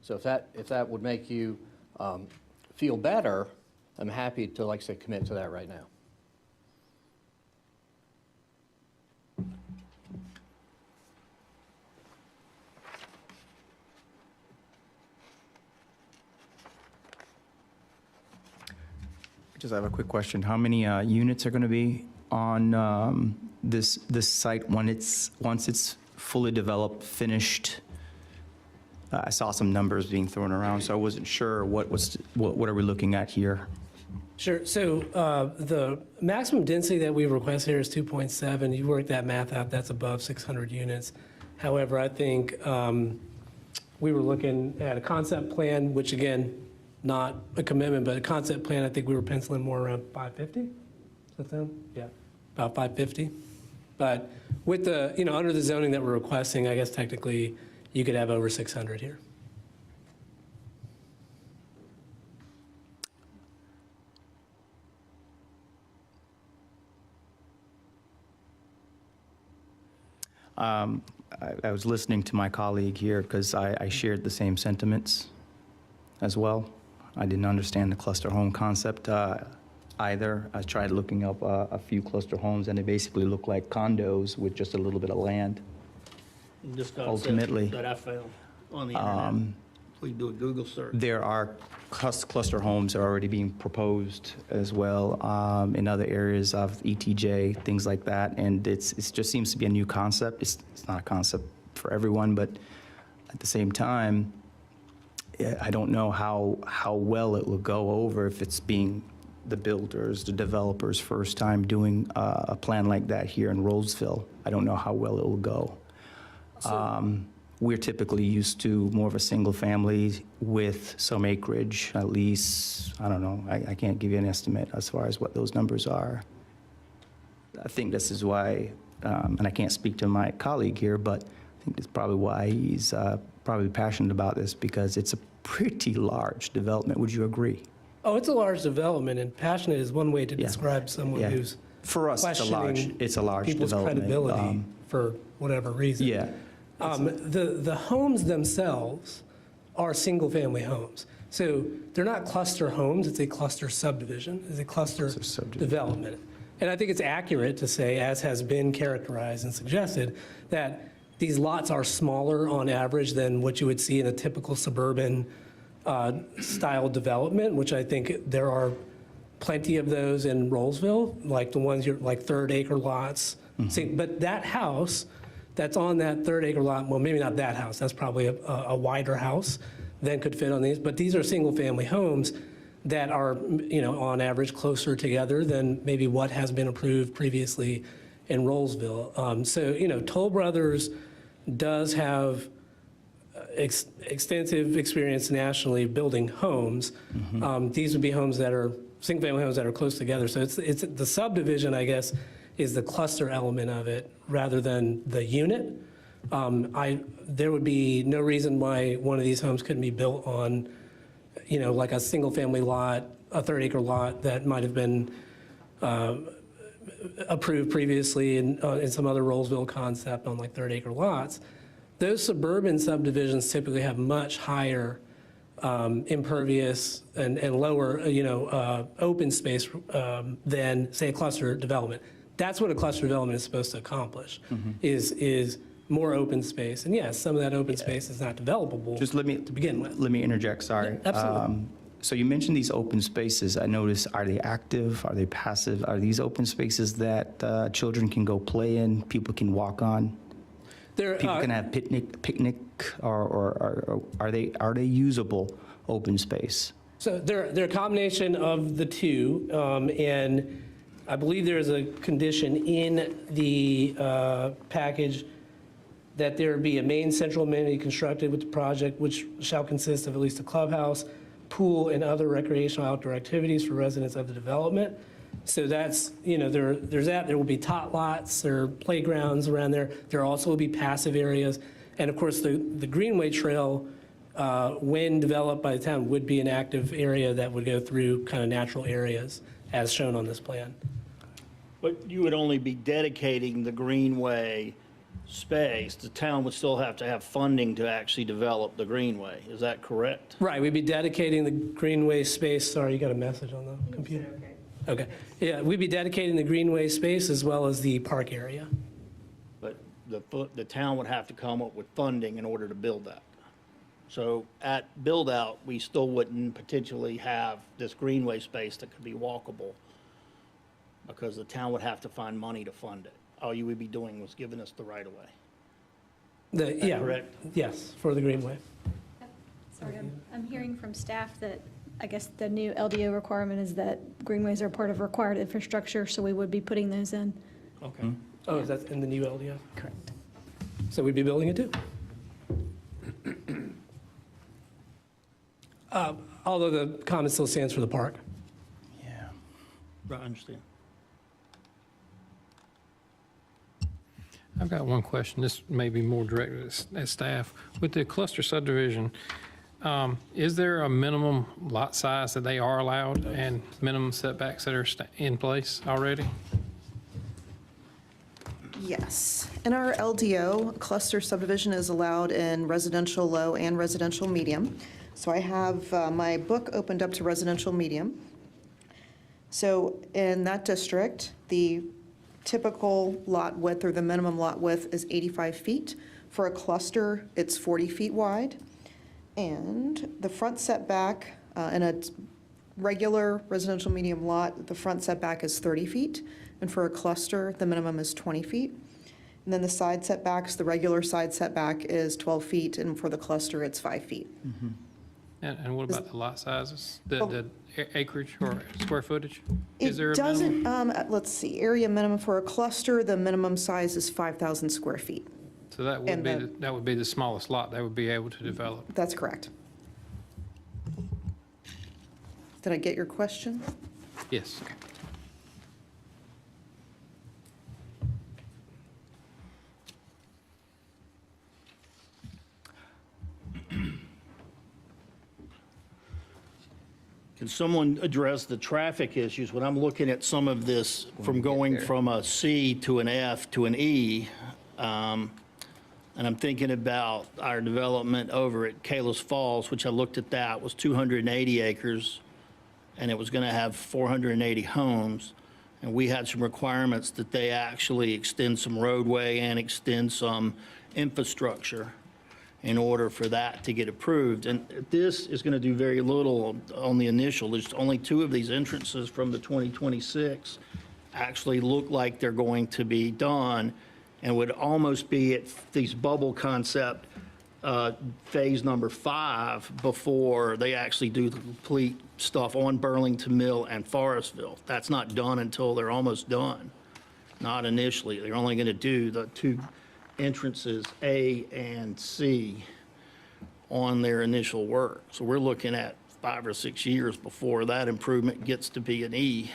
So if that would make you feel better, I'm happy to, like I said, commit to that right now. Just have a quick question. How many units are going to be on this site once it's fully developed, finished? I saw some numbers being thrown around, so I wasn't sure what are we looking at here. Sure. So the maximum density that we request here is 2.7. You work that math out, that's above 600 units. However, I think we were looking at a concept plan, which again, not a commitment, but a concept plan, I think we were penciling more around 550. Does that sound? Yeah, about 550. But with the, under the zoning that we're requesting, I guess technically you could have over 600 here. I was listening to my colleague here because I shared the same sentiments as well. I didn't understand the cluster home concept either. I tried looking up a few cluster homes, and they basically look like condos with just a little bit of land. This concept Ultimately, that I found on the internet. Please do a Google search. There are cluster homes that are already being proposed as well in other areas of ETJ, things like that. And it just seems to be a new concept. It's not a concept for everyone, but at the same time, I don't know how well it will go over if it's being the builders, the developers' first time doing a plan like that here in Rolesville. I don't know how well it will go. We're typically used to more of a single family with some acreage, at least, I don't know, I can't give you an estimate as far as what those numbers are. I think this is why, and I can't speak to my colleague here, but I think that's probably why he's probably passionate about this, because it's a pretty large development. Would you agree? Oh, it's a large development, and passionate is one way to Yeah. describe someone Yeah. who's For us, it's a questioning large people's development. credibility for whatever reason. Yeah. The homes themselves are single-family homes. So they're not cluster homes, it's a cluster subdivision, it's a cluster subdivision. development. And I think it's accurate to say, as has been characterized and suggested, that these lots are smaller on average than what you would see in a typical suburban style development, which I think there are plenty of those in Rolesville, like the ones like third acre lots. See, but that house that's on that third acre lot, well, maybe not that house, that's probably a wider house than could fit on these, but these are single-family homes that are, on average closer together than maybe what has been approved previously in Rolesville. So, Toll Brothers does have extensive experience nationally building homes. These would be homes that are, single-family homes that are close together. So it's the subdivision, I guess, is the cluster element of it rather than the unit. There would be no reason why one of these homes couldn't be built on, like a single-family lot, a third acre lot that might have been approved previously in some other Rolesville concept on like third acre lots. Those suburban subdivisions typically have much higher impervious and lower, open space than, say, a cluster development. That's what a cluster development is supposed to accomplish, is more open space. And yes, some of that open space is not developable Just let me, to begin with. let me interject, sorry. Yeah, absolutely. So you mentioned these open spaces. I noticed, are they active? Are they passive? Are these open spaces that children can go play in, people can walk on? People can have picnic, or are they usable open space? So they're a combination of the two, and I believe there is a condition in the package that there be a main central amenity constructed with the project, which shall consist of at least a clubhouse, pool, and other recreational outdoor activities for residents of the development. So that's, there's that. There will be tot lots or playgrounds around there. There also will be passive areas. And of course, the Greenway Trail, when developed by the town, would be an active area that would go through kind of natural areas as shown on this plan. But you would only be dedicating the greenway space. The town would still have to have funding to actually develop the greenway. Is that correct? Right, we'd be dedicating the Greenway space. Sorry, you got a message on the computer? Okay. Yeah, we'd be dedicating the Greenway space as well as the park area. But the town would have to come up with funding in order to build that. So at build-out, we still wouldn't potentially have this greenway space that could be walkable because the town would have to find money to fund it. All you would be doing was giving us the right-of-way. Yeah, correct? yes, for the Greenway. Sorry, I'm hearing from staff that, I guess the new LDO requirement is that greenways are part of required infrastructure, so we would be putting those in. Okay. Oh, is that in the new LDO? Correct. So we'd be building it too. Although the comment still stands for the park. Yeah. Right, I understand. I've got one question. This may be more directed at staff. With the cluster subdivision, is there a minimum lot size that they are allowed and minimum setbacks that are in place already? Yes. In our LDO, cluster subdivision is allowed in residential low and residential medium. So I have my book opened up to residential medium. So in that district, the typical lot width or the minimum lot width is 85 feet. For a cluster, it's 40 feet wide. And the front setback in a regular residential medium lot, the front setback is 30 feet. And for a cluster, the minimum is 20 feet. And then the side setbacks, the regular side setback is 12 feet, and for the cluster, it's 5 feet. And what about the lot sizes, the acreage or square footage? It Is there a doesn't, minimum? let's see, area minimum for a cluster, the minimum size is 5,000 square feet. So that would and be, the- that would be the smallest lot they would be able to develop. That's correct. Did I get your question? Yes. Can someone address the traffic issues? When I'm looking at some of this from going from a C to an F to an E, and I'm thinking about our development over at Kalos Falls, which I looked at that, was 280 acres, and it was going to have 480 homes. And we had some requirements that they actually extend some roadway and extend some infrastructure in order for that to get approved. And this is going to do very little on the initial. There's only 2 of these entrances from the 2026 actually look like they're going to be done, and would almost be at these bubble concept phase number 5 before they actually do the complete stuff on Burlington Mill and Forestville. That's not done until they're almost done, not initially. They're only going to do the 2 entrances A and C on their initial work. So we're looking at 5 or 6 years before that improvement gets to be an E.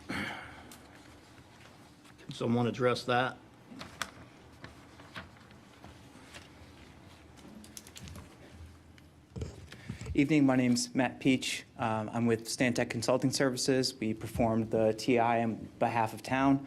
Can someone address that? Evening, my name's Matt Peach. I'm with Stantec Consulting Services. We performed the TI on behalf of town.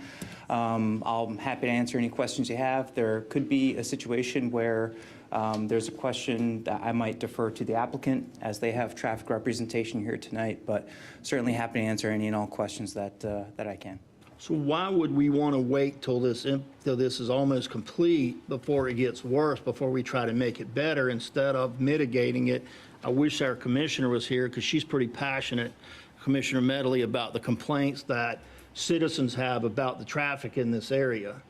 I'm happy to answer any questions you have. There could be a situation where there's a question that I might defer to the applicant, as they have traffic representation here tonight, but certainly happy to answer any and all questions that I can. So why would we want to wait till this is almost complete before it gets worse, before we try to make it better instead of mitigating it? I wish our commissioner was here, because she's pretty passionate, Commissioner Medley, about the complaints that citizens have about the traffic in this area.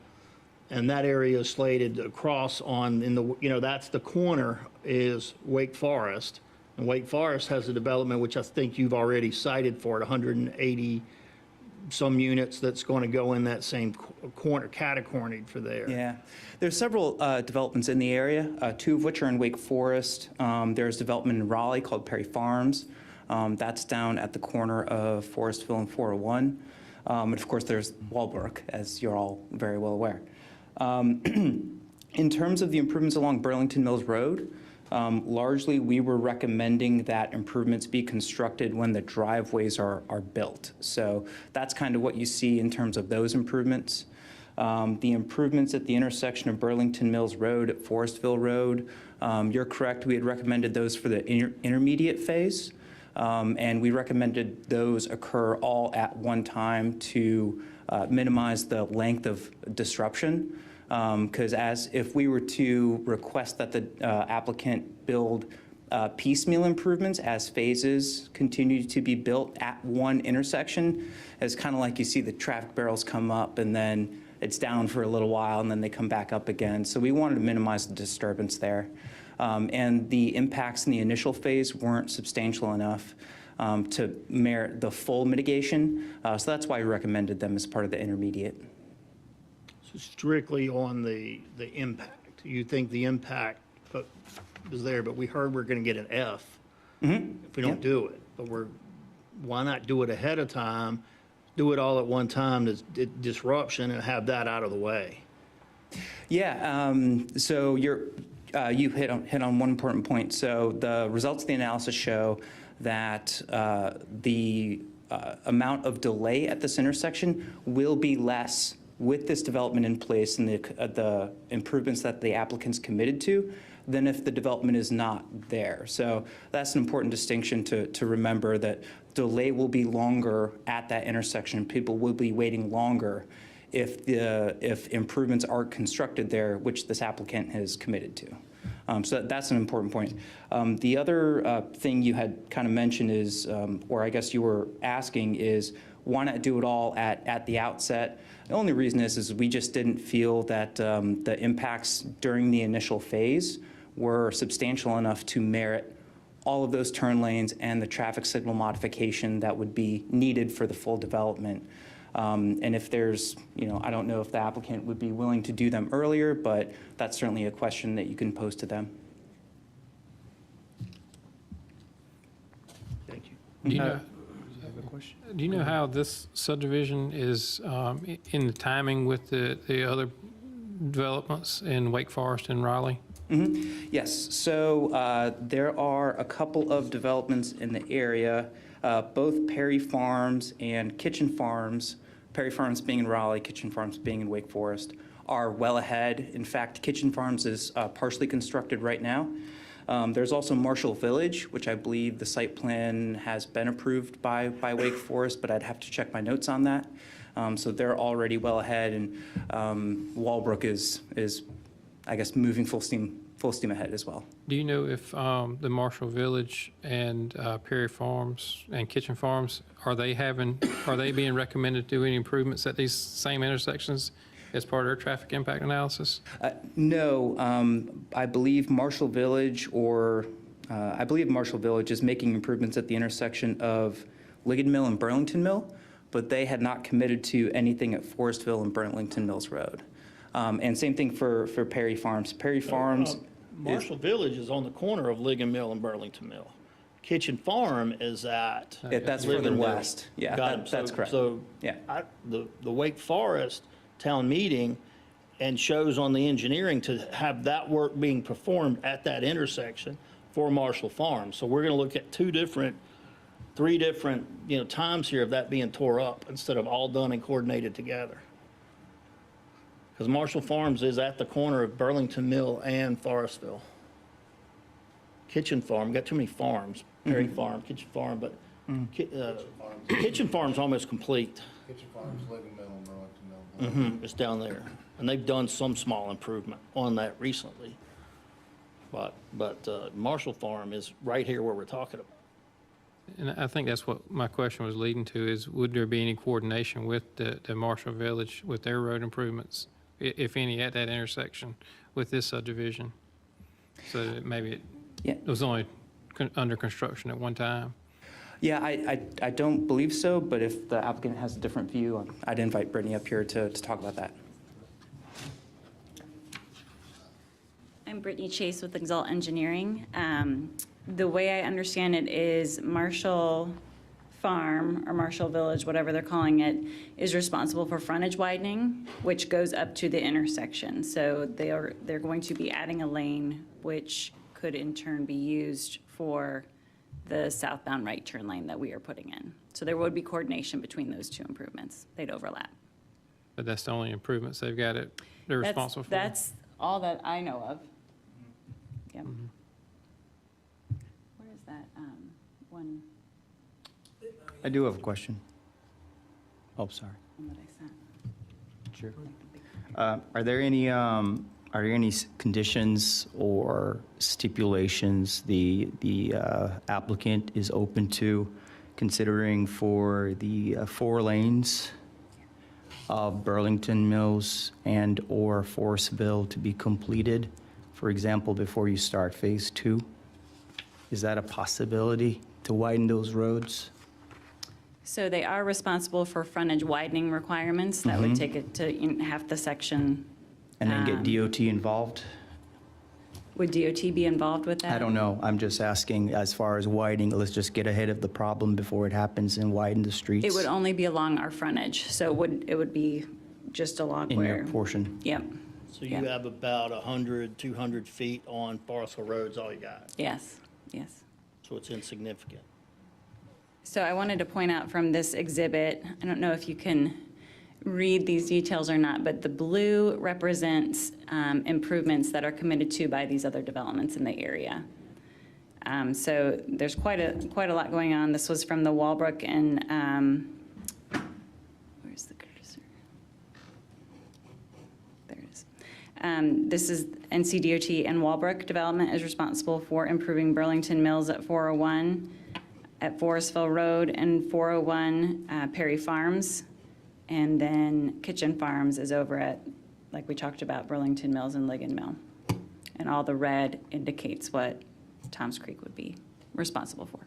And that area is slated across that's the corner is Wake Forest. And Wake Forest has a development, which I think you've already cited for it, 180 some units that's going to go in that same corner, catacornered for there. Yeah, there's several developments in the area, 2 of which are in Wake Forest. There's development in Raleigh called Perry Farms. That's down at the corner of Forestville and 401. And of course, there's Walbrook, as you're all very well aware. In terms of the improvements along Burlington Mills Road, largely we were recommending that improvements be constructed when the driveways are built. So that's kind of what you see in terms of those improvements. The improvements at the intersection of Burlington Mills Road at Forestville Road, you're correct, we had recommended those for the intermediate phase. And we recommended those occur all at one time to minimize the length of disruption. Because if we were to request that the applicant build piecemeal improvements as phases continue to be built at one intersection, it's kind of like you see the traffic barrels come up and then it's down for a little while and then they come back up again. So we wanted to minimize the disturbance there. And the impacts in the initial phase weren't substantial enough to merit the full mitigation. So that's why we recommended them as part of the intermediate. Strictly on the impact. You think the impact is there, but we heard we're going to get an F if we don't do it. But why not do it ahead of time, do it all at one time, disruption, and have that out of the way? Yeah, so you hit on one important point. So the results of the analysis show that the amount of delay at this intersection will be less with this development in place and the improvements that the applicant's committed to than if the development is not there. So that's an important distinction to remember, that delay will be longer at that intersection. People will be waiting longer if improvements are constructed there, which this applicant has committed to. So that's an important point. The other thing you had kind of mentioned is, or I guess you were asking, is why not do it all at the outset? The only reason is we just didn't feel that the impacts during the initial phase were substantial enough to merit all of those turn lanes and the traffic signal modification that would be needed for the full development. And if there's, I don't know if the applicant would be willing to do them earlier, but that's certainly a question that you can pose to them. Thank you. Do you know how this subdivision is in the timing with the other developments in Wake Forest and Raleigh? Yes, so there are a couple of developments in the area, both Perry Farms and Kitchen Farms, Perry Farms being in Raleigh, Kitchen Farms being in Wake Forest, are well ahead. In fact, Kitchen Farms is partially constructed right now. There's also Marshall Village, which I believe the site plan has been approved by Wake Forest, but I'd have to check my notes on that. So they're already well ahead, and Walbrook is, I guess, moving full steam ahead as well. Do you know if the Marshall Village and Perry Farms and Kitchen Farms, are they being recommended to do any improvements at these same intersections as part of their traffic impact analysis? No, I believe Marshall Village is making improvements at the intersection of Ligon Mill and Burlington Mill, but they had not committed to anything at Forestville and Burlington Mills Road. And same thing for Perry Farms. Perry Farms. Marshall Village is on the corner of Ligon Mill and Burlington Mill. Kitchen Farm is at. That's Ligon further Mill. west. Yeah, Got it. that's So- correct. So Yeah. the Wake Forest town meeting and shows on the engineering to have that work being performed at that intersection for Marshall Farm. So we're going to look at three different, times here of that being tore up instead of all done and coordinated together. Because Marshall Farms is at the corner of Burlington Mill and Forestville. Kitchen Farm, got too many farms, Perry Farm, Kitchen Farm, but Kitchen Farm's almost complete. Kitchen Farms, Ligon Mill, and Burlington Mill. It's down there. And they've done some small improvement on that recently. But Marshall Farm is right here where we're talking about. And I think that's what my question was leading to, is would there be any coordination with the Marshall Village with their road improvements, if any, at that intersection with this subdivision? So that maybe it was only under construction at one time? Yeah, I don't believe so, but if the applicant has a different view, I'd invite Brittany up here to talk about that. I'm Brittany Chase with Exalt Engineering. The way I understand it is Marshall Farm or Marshall Village, whatever they're calling it, is responsible for frontage widening, which goes up to the intersection. So they're going to be adding a lane, which could in turn be used for the southbound right turn lane that we are putting in. So there would be coordination between those two improvements. They'd overlap. But that's the only improvements they've got they're responsible for? That's all that I know of. Yep. Where is that one I do have a question. Oh, sorry. that I sent? Sure. Are there any conditions or stipulations the applicant is open to considering for the 4 lanes of Burlington Mills and/or Forestville to be completed, for example, before you start Phase 2? Is that a possibility to widen those roads? So they are responsible for frontage widening requirements. That would take it to half the section. And then get DOT involved? Would DOT be involved with that? I don't know. I'm just asking as far as widening, let's just get ahead of the problem before it happens and widen the streets. It would only be along our frontage, so it would be just along in where. your portion. Yep, So you have about 100, 200 feet on Forestville Road's all you got. yes. So it's insignificant. So I wanted to point out from this exhibit, I don't know if you can, read these details or not, but the blue represents improvements that are committed to by these other developments in the area. So there's quite a lot going on. This was from the Walbrook and, where's the cursor? There it is. This is NCDOT and Walbrook Development is responsible for improving Burlington Mills at 401, at Forestville Road and 401 Perry Farms. And then Kitchen Farms is over at, like we talked about, Burlington Mills and Ligon Mill. And all the red indicates what Tom's Creek would be responsible for.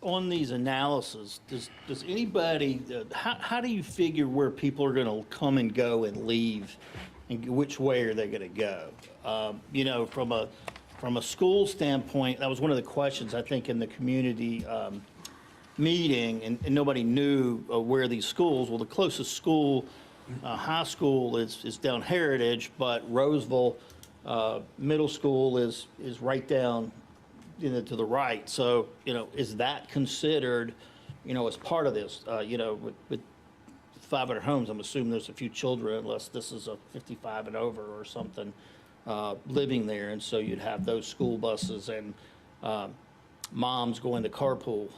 On these analyses, does anybody, how do you figure where people are going to come and go and leave, and which way are they going to go? You know, from a school standpoint, that was one of the questions, I think, in the community meeting, and nobody knew where these schools, well, the closest school, high school is down Heritage, but Rolesville Middle School is right down, you know, to the right. So, you know, is that considered, you know, as part of this? You know, with 500 homes, I'm assuming there's a few children, unless this is a 55 and over or something, living there. And so you'd have those school buses and moms going to carpool.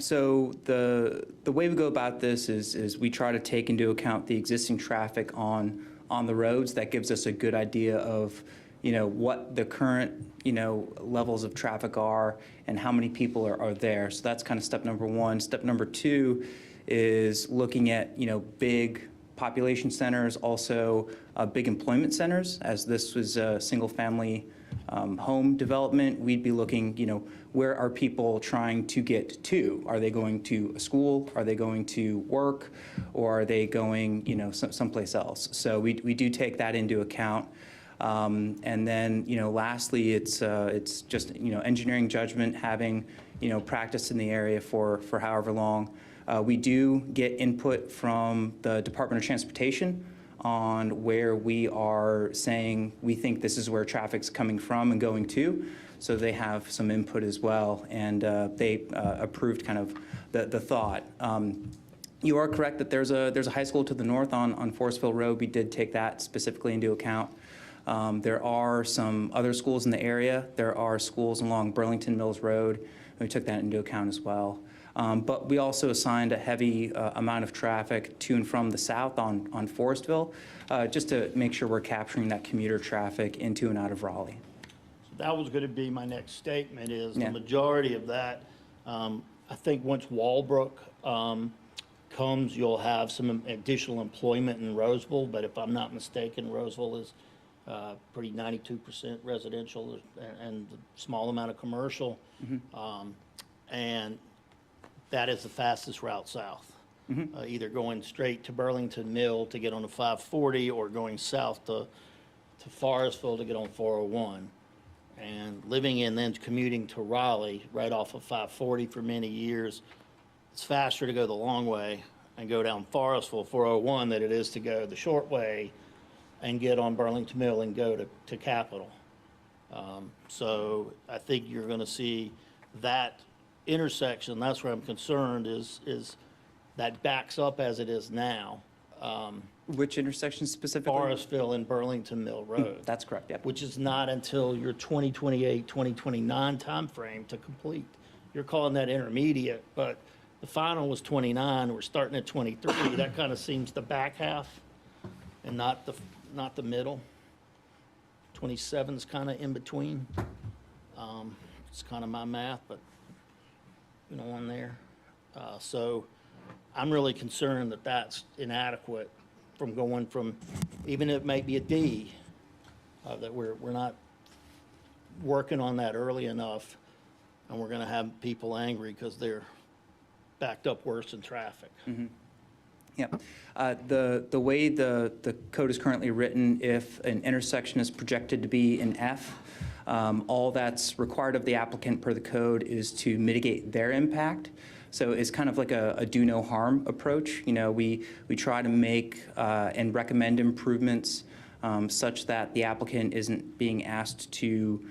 So the way we go about this is we try to take into account the existing traffic on the roads. That gives us a good idea of, you know, what the current, you know, levels of traffic are and how many people are there. So that's kind of step number one. Step number two is looking at, you know, big population centers, also big employment centers. As this was a single family home development, we'd be looking, you know, where are people trying to get to? Are they going to a school? Are they going to work? Or are they going, you know, someplace else? So we do take that into account. And then, you know, lastly, it's just, you know, engineering judgment, having, you know, practice in the area for however long. We do get input from the Department of Transportation on where we are saying we think this is where traffic's coming from and going to. So they have some input as well, and they approved kind of the thought. You are correct that there's a high school to the north on Forestville Road. We did take that specifically into account. There are some other schools in the area. There are schools along Burlington Mills Road, and we took that into account as well. But we also assigned a heavy amount of traffic to and from the south on Forestville, just to make sure we're capturing that commuter traffic into and out of Raleigh. So that was going to be my next statement is Yeah. the majority of that, I think once Walbrook comes, you'll have some additional employment in Roseville, but if I'm not mistaken, Roseville is pretty 92% residential and a small amount of commercial. And that is the fastest route south. Either going straight to Burlington Mill to get on the 540 or going south to Forestville to get on 401. And living in then commuting to Raleigh right off of 540 for many years, it's faster to go the long way and go down Forestville 401 than it is to go the short way and get on Burlington Mill and go to Capitol. So I think you're going to see that intersection. That's where I'm concerned is that backs up as it is now. Which intersection specifically? Forestville and Burlington Mill Road. That's correct, yep. Which is not until your 2028, 2029 timeframe to complete. You're calling that intermediate, but the final was 29. We're starting at 23. That kind of seems the back half and not the middle. 27 is kind of in between. It's kind of my math, but you know, on there. So I'm really concerned that that's inadequate from going from, even if it may be a D, that we're not working on that early enough, and we're going to have people angry because they're backed up worse in traffic. Yep. The way the code is currently written, if an intersection is projected to be an F, all that's required of the applicant per the code is to mitigate their impact. So it's kind of like a do no harm approach. You know, we try to make and recommend improvements such that the applicant isn't being asked to,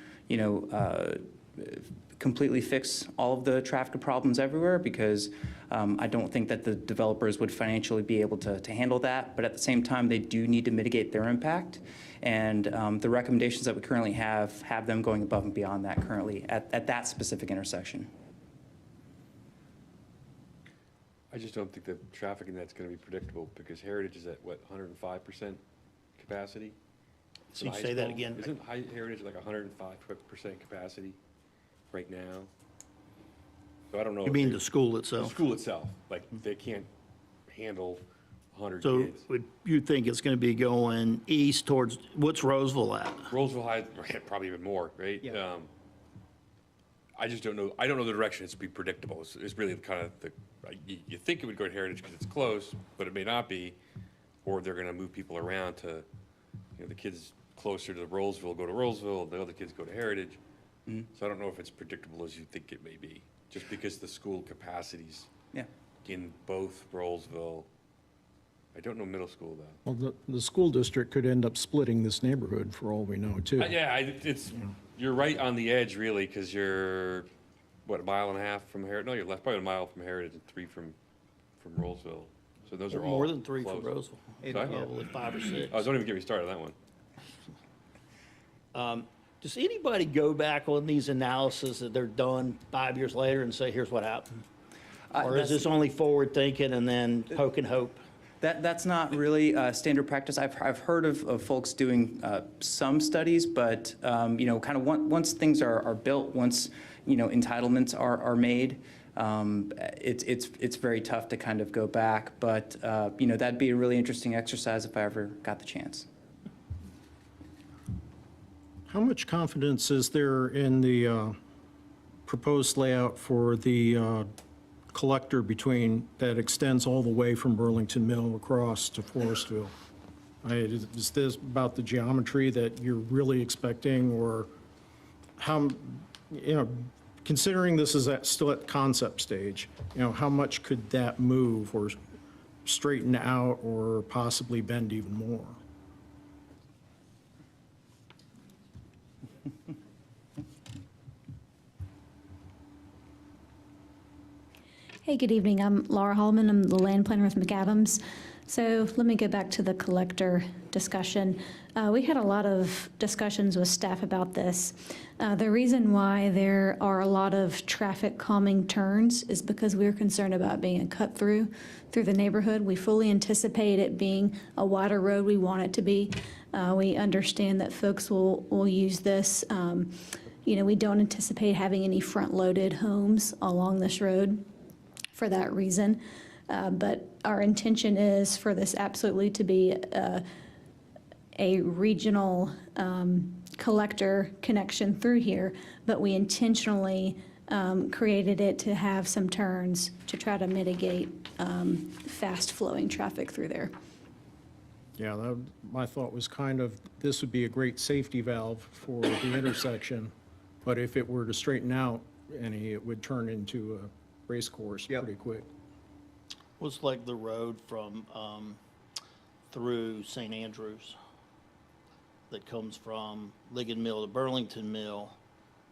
completely fix all of the traffic problems everywhere, because I don't think that the developers would financially be able to handle that. But at the same time, they do need to mitigate their impact. And the recommendations that we currently have them going above and beyond that currently at that specific intersection. I just don't think the traffic in that's going to be predictable, because Heritage is at, what, 105% capacity? So you say that again? Isn't Heritage like 105% capacity right now? So I don't know. You mean the school itself? The school itself, like, they can't handle 100 So kids. you think it's going to be going east towards, what's Roseville at? Roseville High, probably even more, right? I just don't know. I don't know the direction it's to be predictable. It's really kind of the, you think it would go to Heritage because it's close, but it may not be, or they're going to move people around to, the kids closer to Rolesville go to Rolesville, the other kids go to Heritage. So I don't know if it's predictable as you think it may be, just because the school capacities in both Rolesville. I don't know middle school though. Well, the school district could end up splitting this neighborhood for all we know, too. You're right on the edge, really, because you're, what, a mile and a half from Heritage? No, you're left probably a mile from Heritage and 3 from Rolesville. So those are all More than 3 close. for Roseville. Sorry? Probably 5 or 6. Oh, don't even get me started on that one. Does anybody go back on these analyses that they're done 5 years later and say, here's what happened? Or is this only forward thinking and then hope and hope? That's not really standard practice. I've heard of folks doing some studies, but kind of once things are built, once entitlements are made, it's very tough to kind of go back. But that'd be a really interesting exercise if I ever got the chance. How much confidence is there in the proposed layout for the collector that extends all the way from Burlington Mill across to Forestville? Is this about the geometry that you're really expecting, or how, considering this is still at concept stage, how much could that move or straighten out or possibly bend even more? Hey, good evening. I'm Laura Hallman. I'm the land planner with McAdams. So let me go back to the collector discussion. We had a lot of discussions with staff about this. The reason why there are a lot of traffic calming turns is because we're concerned about being a cut through the neighborhood. We fully anticipate it being a wider road. We want it to be. We understand that folks will use this. We don't anticipate having any front-loaded homes along this road for that reason. But our intention is for this absolutely to be a regional collector connection through here, but we intentionally created it to have some turns to try to mitigate fast-flowing traffic through there. Yeah, my thought was kind of, this would be a great safety valve for the intersection, but if it were to straighten out any, it would turn into a race course pretty quick. Was like the road from through St. Andrews that comes from Ligon Mill to Burlington Mill.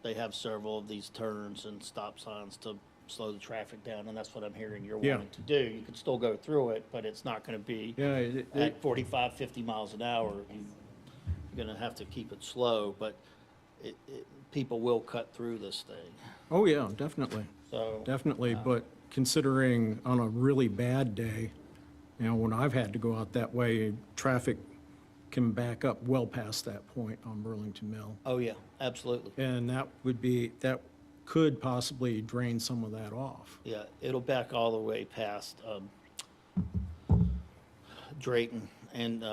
They have several of these turns and stop signs to slow the traffic down, and that's what I'm hearing you're wanting to do. You can still go through it, but it's not going to be at 45, 50 miles an hour. You're going to have to keep it slow, but people will cut through this thing. Oh, yeah, definitely. So Definitely, but considering on a really bad day, when I've had to go out that way, traffic can back up well past that point on Burlington Mill. Oh, yeah, absolutely. And that could possibly drain some of that off. Yeah, it'll back all the way past Drayton and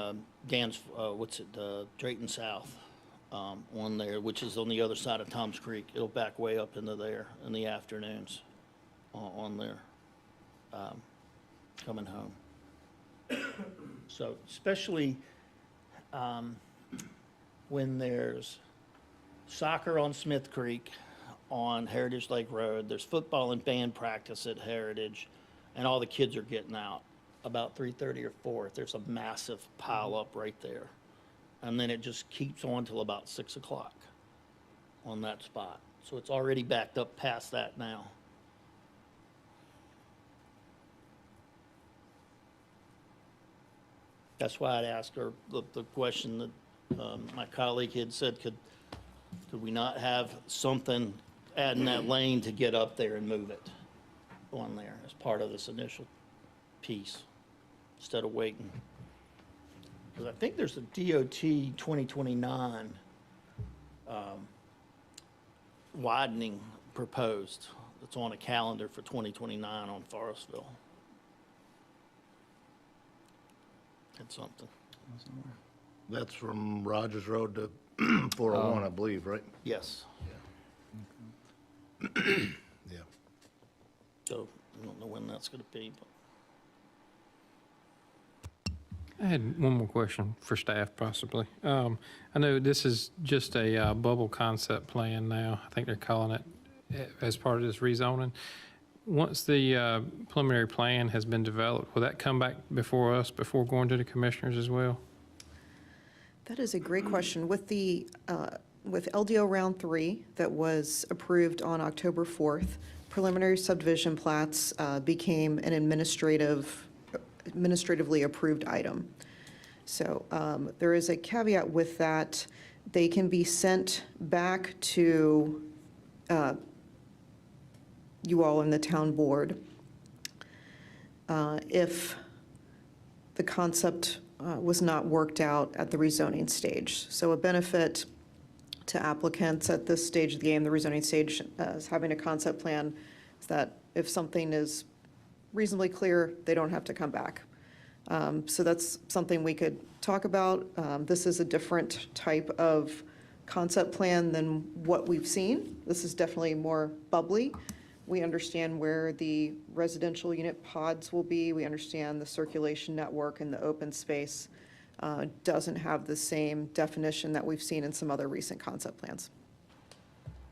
Drayton South on there, which is on the other side of Tom's Creek. It'll back way up into there in the afternoons on there, coming home. So especially when there's soccer on Smith Creek on Heritage Lake Road, there's football and band practice at Heritage, and all the kids are getting out about 3:30 or 4. There's a massive pile up right there. and then it just keeps on till about 6 o'clock on that spot. So it's already backed up past that now. That's why I'd asked her the question that my colleague had said, could we not have something adding that lane to get up there and move it on there as part of this initial piece, instead of waiting? Because I think there's a DOT 2029 widening proposed that's on a calendar for 2029 on Forestville. That's something. That's from Rogers Road to 401, I believe, right? Yes. Yeah. So I don't know when that's going to be, but. I had one more question for staff, possibly. I know this is just a bubble concept plan now. I think they're calling it as part of this rezoning. Once the preliminary plan has been developed, will that come back before us, before going to the commissioners as well? That is a great question. With the, with LDO Round 3 that was approved on October 4th, preliminary subdivision plats became an administratively approved item. So there is a caveat with that. They can be sent back to you all in the town board if the concept was not worked out at the rezoning stage. So a benefit to applicants at this stage of the game, the rezoning stage, is having a concept plan, is that if something is reasonably clear, they don't have to come back. So that's something we could talk about. This is a different type of concept plan than what we've seen. This is definitely more bubbly. We understand where the residential unit pods will be. We understand the circulation network and the open space doesn't have the same definition that we've seen in some other recent concept plans.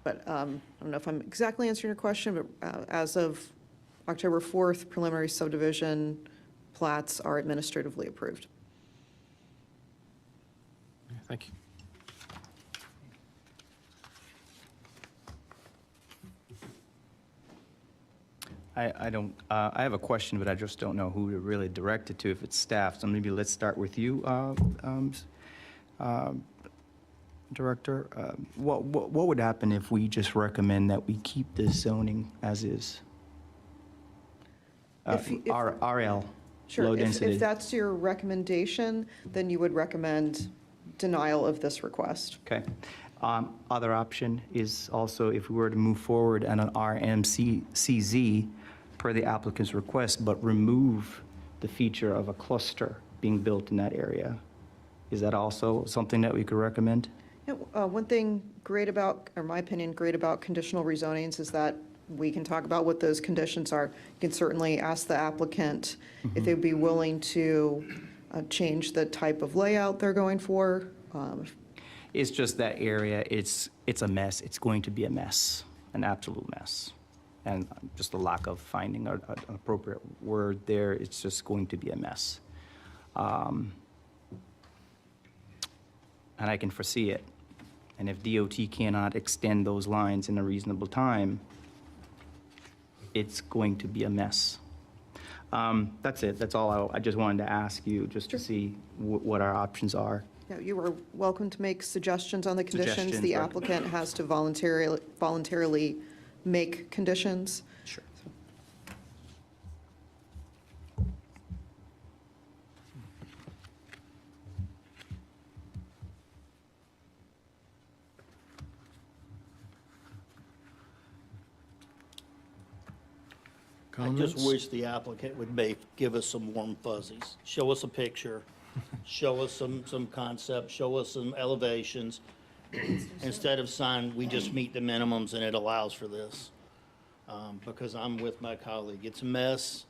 But I don't know if I'm exactly answering your question, but as of October 4th, preliminary subdivision plats are administratively approved. Thank you. I don't, I have a question, but I just don't know who to really direct it to, if it's staff. So maybe let's start with you, Director. What would happen if we just recommend that we keep this zoning as is? RL, Sure, low if density. that's your recommendation, then you would recommend denial of this request. Okay. Other option is also if we were to move forward on an RMCZ per the applicant's request, but remove the feature of a cluster being built in that area. Is that also something that we could recommend? Yeah, one thing great about, or in my opinion, great about conditional rezonings is that we can talk about what those conditions are. You can certainly ask the applicant if they'd be willing to change the type of layout they're going for. It's just that area, it's a mess. It's going to be a mess, an absolute mess. And just a lack of finding an appropriate word there, it's just going to be a mess. And I can foresee it. And if DOT cannot extend those lines in a reasonable time, it's going to be a mess. That's it. That's all I just wanted to ask you, just to see what our options are. Yeah, you are welcome to make suggestions on the conditions. Suggestions, The right. applicant has to voluntarily make conditions. Sure. I just wish the applicant would give us some warm fuzzies. Show us a picture, show us some concept, show us some elevations. Instead of saying, we just meet the minimums and it allows for this. Because I'm with my colleague. It's a mess,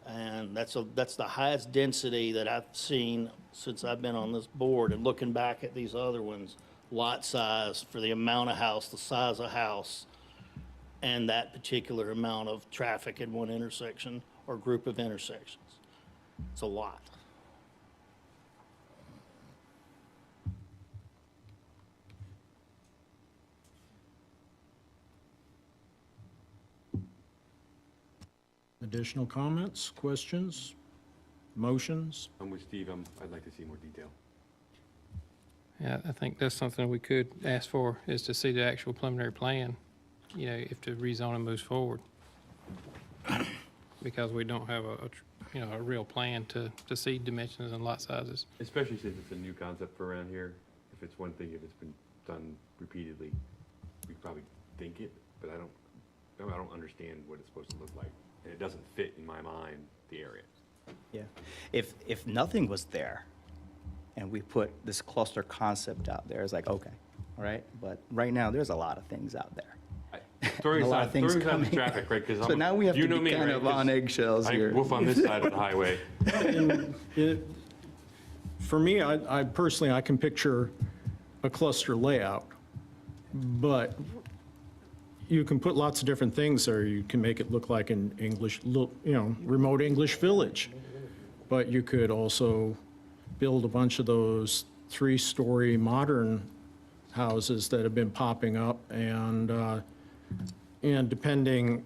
and that's the highest density that I've seen since I've been on this board. And looking back at these other ones, lot size for the amount of house, the size of house, and that particular amount of traffic in one intersection or group of intersections. It's a lot. Additional comments, questions, motions? I'm with Steve, I'd like to see more detail. Yeah, I think that's something we could ask for, is to see the actual preliminary plan, you know, if the rezoning moves forward. Because we don't have a real plan to see dimensions and lot sizes. Especially since it's a new concept for around here. If it's one thing, if it's been done repeatedly, we probably think it, but I don't understand what it's supposed to look like. And it doesn't fit in my mind, the area. Yeah. If nothing was there and we put this cluster concept out there, it's like, okay, all right? But right now, there's a lot of things out there. Throwing A lot aside of things the coming. traffic, right? Because So now we have to be me, kind right? of 'Cause on eggshells here. I woof on this side of the highway. For me, I personally, I can picture a cluster layout, but you can put lots of different things there. You can make it look like an English, remote English village. But you could also build a bunch of those 3-story modern houses that have been popping up, and depending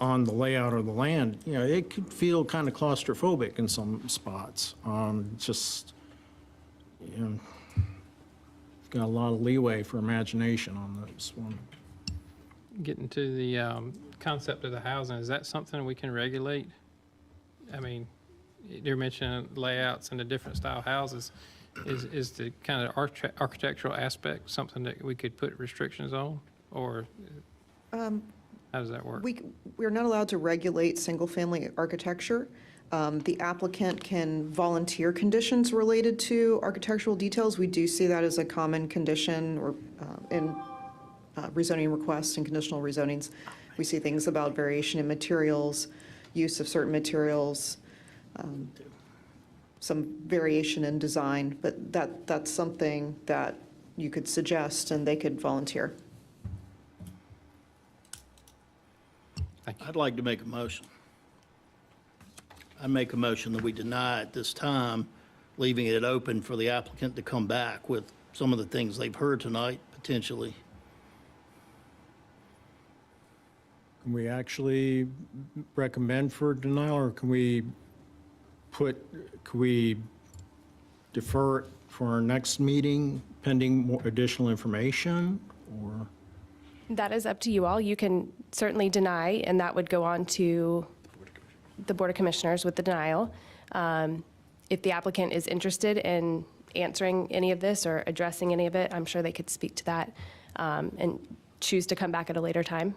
on the layout of the land, it could feel kind of claustrophobic in some spots. Just, got a lot of leeway for imagination on this one. Getting to the concept of the housing, is that something we can regulate? I mean, you're mentioning layouts and the different style houses. Is the kind of architectural aspect something that we could put restrictions on? Or how does that work? We're not allowed to regulate single-family architecture. The applicant can volunteer conditions related to architectural details. We do see that as a common condition or in rezoning requests and conditional rezonings. We see things about variation in materials, use of certain materials, some variation in design, but that's something that you could suggest and they could volunteer. I'd like to make a motion. I make a motion that we deny at this time, leaving it open for the applicant to come back with some of the things they've heard tonight, potentially. Can we actually recommend for denial, or can we defer it for our next meeting pending more additional information, or? That is up to you all. You can certainly deny, and that would go on to the Board of Commissioners with the denial. If the applicant is interested in answering any of this or addressing any of it, I'm sure they could speak to that and choose to come back at a later time.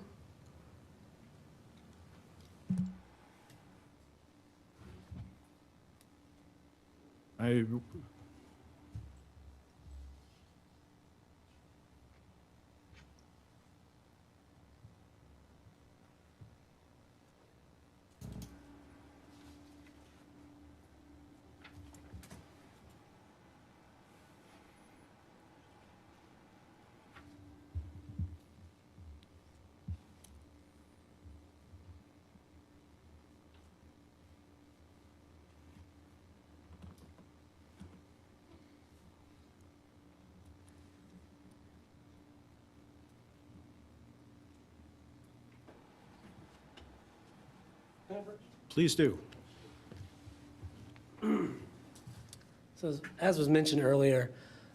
Please do. So as was mentioned earlier,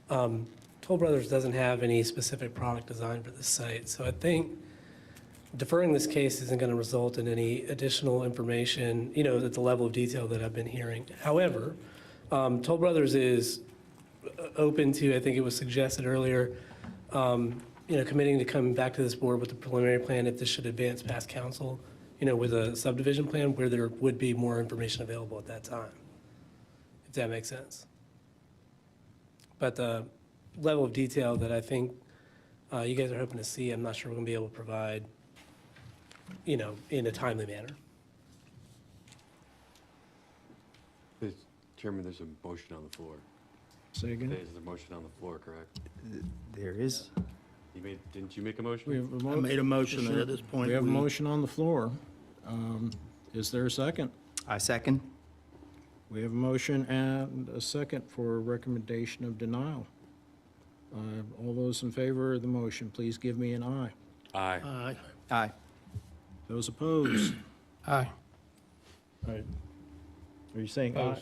Toll Brothers doesn't have any specific product design for this site. So I think deferring this case isn't going to result in any additional information, at the level of detail that I've been hearing. However, Toll Brothers is open to, I think it was suggested earlier, committing to coming back to this board with a preliminary plan if this should advance past council, with a subdivision plan where there would be more information available at that time, if that makes sense. But the level of detail that I think you guys are hoping to see, I'm not sure we're going to be able to provide, in a timely manner. Chairman, there's a motion on the floor. Say again? There's a motion on the floor, correct? There is. Didn't you make a motion? We have a I made a motion, and at this point, We have a motion on the floor. Is there a second? I second. We have a motion and a second for a recommendation of denial. All those in favor of the motion, please give me an aye. Aye. Aye. Aye. Those opposed? Aye. Right. Are you saying aye?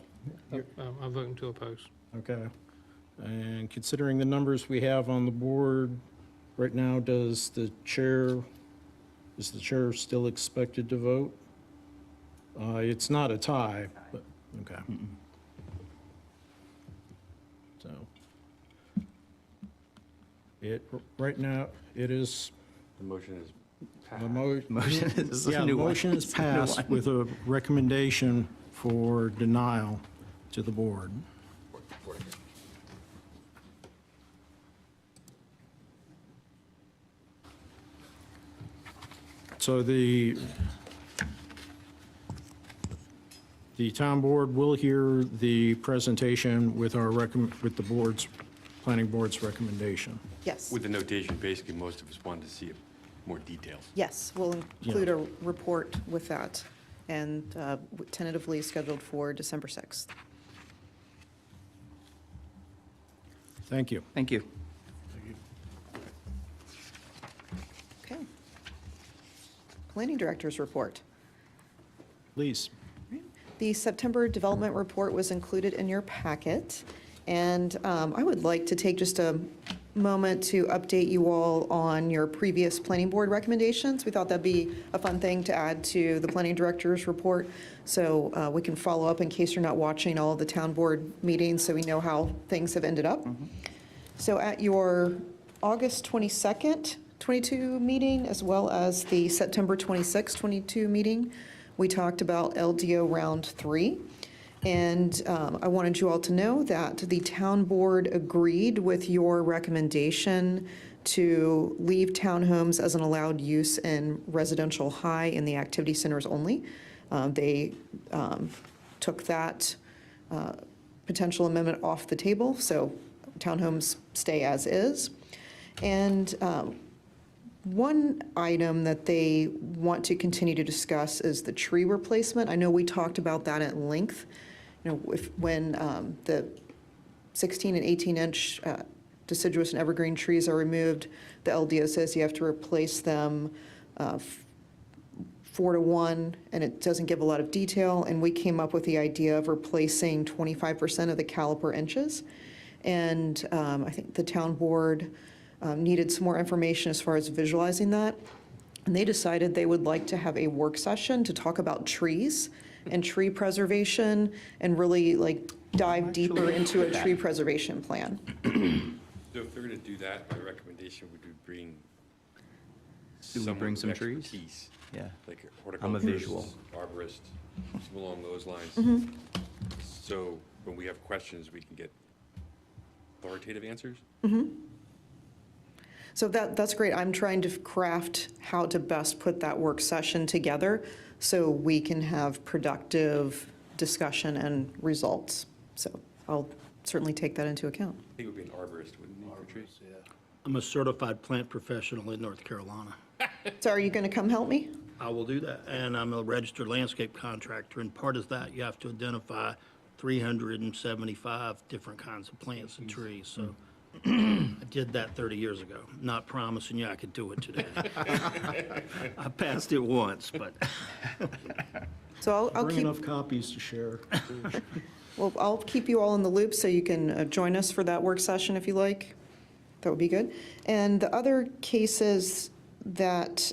Opposed. I'm voting to oppose. Okay. And considering the numbers we have on the board right now, is the chair still expected to vote? It's not a tie, but, okay. So, right now, it is, The motion is the motion is a new one. motion is It's a new passed one. with a recommendation for denial to the board. So the town board will hear the presentation with with the planning board's recommendation. Yes. With the notation, basically, most of us wanted to see more details. Yes, we'll include a report with that, and tentatively scheduled for December 6th. Thank you. Thank you. Okay. Planning Director's report. Please. The September development report was included in your packet, and I would like to take just a moment to update you all on your previous planning board recommendations. We thought that'd be a fun thing to add to the planning director's report, so we can follow up in case you're not watching all of the town board meetings, so we know how things have ended up. So at your August 22nd, 22 meeting, as well as the September 26th, 22 meeting, we talked about LDO Round 3. And I wanted you all to know that the town board agreed with your recommendation to leave townhomes as an allowed use in residential high in the activity centers only. They took that potential amendment off the table, so townhomes stay as is. And one item that they want to continue to discuss is the tree replacement. I know we talked about that at length. You know, when the 16 and 18-inch deciduous and evergreen trees are removed, the LDO says you have to replace them 4-to-1, and it doesn't give a lot of detail. And we came up with the idea of replacing 25% of the caliper inches. And I think the town board needed some more information as far as visualizing that. And they decided they would like to have a work session to talk about trees and tree preservation and really like dive deeper into a tree preservation plan. So if they're going to do that, my recommendation would be bring someone with some trees? expertise, Yeah. like I'm a horticulturist, visual. arborist, something along those lines. So when we have questions, we can get authoritative answers. So that's great. I'm trying to craft how to best put that work session together so we can have productive discussion and results. So I'll certainly take that into account. I think it would be an arborist, wouldn't it, for trees? I'm a certified plant professional in North Carolina. So are you going to come help me? I will do that. And I'm a registered landscape contractor, and part of that, you have to identify 375 different kinds of plants and trees, so I did that 30 years ago. Not promising you I could do it today. I passed it once, but So I'll Bring keep, enough copies to share. well, I'll keep you all in the loop so you can join us for that work session if you like. That would be good. And the other cases that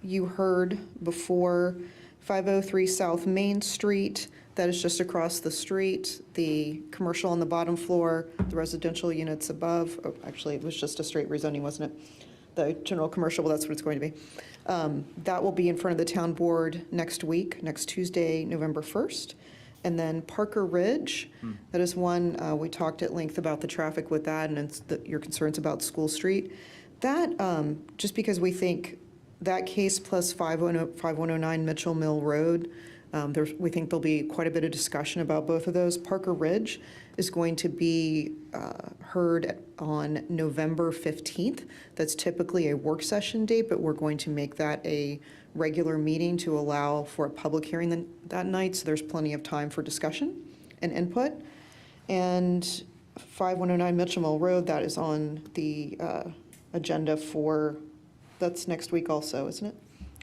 you heard before, 503 South Main Street, that is just across the street, the commercial on the bottom floor, the residential units above. Oh, actually, it was just a straight rezoning, wasn't it? The general commercial, well, that's what it's going to be. That will be in front of the town board next week, next Tuesday, November 1st. And then Parker Ridge, that is one, we talked at length about the traffic with that and your concerns about School Street. That, just because we think that case plus 5109 Mitchell Mill Road, we think there'll be quite a bit of discussion about both of those. Parker Ridge is going to be heard on November 15th. That's typically a work session date, but we're going to make that a regular meeting to allow for a public hearing that night, so there's plenty of time for discussion and input. And 5109 Mitchell Mill Road, that is on the agenda for, that's next week also, isn't it?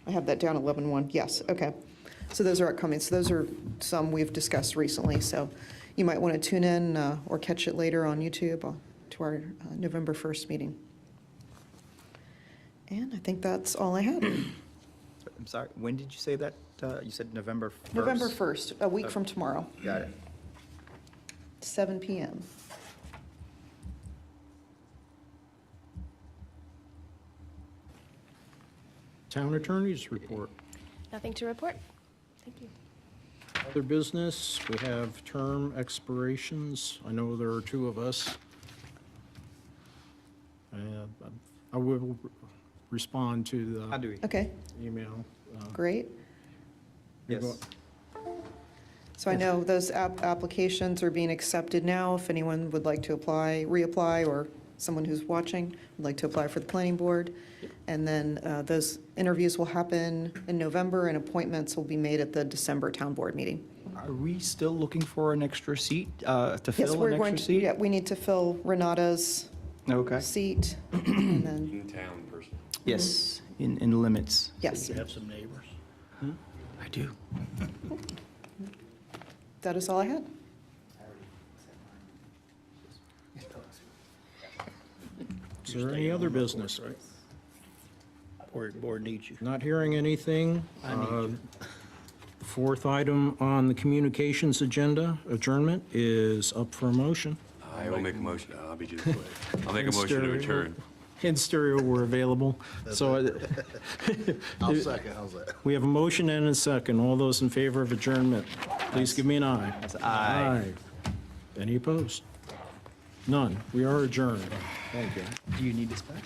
I have that down 11-1, yes, okay. So those are upcoming. So those are some we've discussed recently. So you might want to tune in or catch it later on YouTube to our November 1st meeting. And I think that's all I had. I'm sorry, when did you say that? You said November 1st? November 1st, a week from tomorrow, Got it. 7 PM. Town attorney's report. Nothing to report. Thank you. Other business, we have term expirations. I know there are two of us. I will respond to How the do we? Okay, email. great. Yes. So I know those applications are being accepted now. If anyone would like to apply, reapply, or someone who's watching would like to apply for the planning board. And then those interviews will happen in November, and appointments will be made at the December town board meeting. Are we still looking for an extra seat, to Yes, fill we're an going extra to, seat? yeah, we need to fill Renata's Okay. seat, and then, In-town person. Yes, in limits. yes, You have some neighbors. I do. that is all I had. Is there any other business? Board needs you. Not hearing anything. Fourth item on the communications agenda, adjournment, is up for a motion. I will make a motion. I'll be just quick. I'll make a motion to adjourn. In stereo, we're available. So I'll second, how's that? we have a motion and a second. All those in favor of adjournment, please give me an aye. Aye. Any opposed? None. We are adjourned. Thank you. Do you need this back?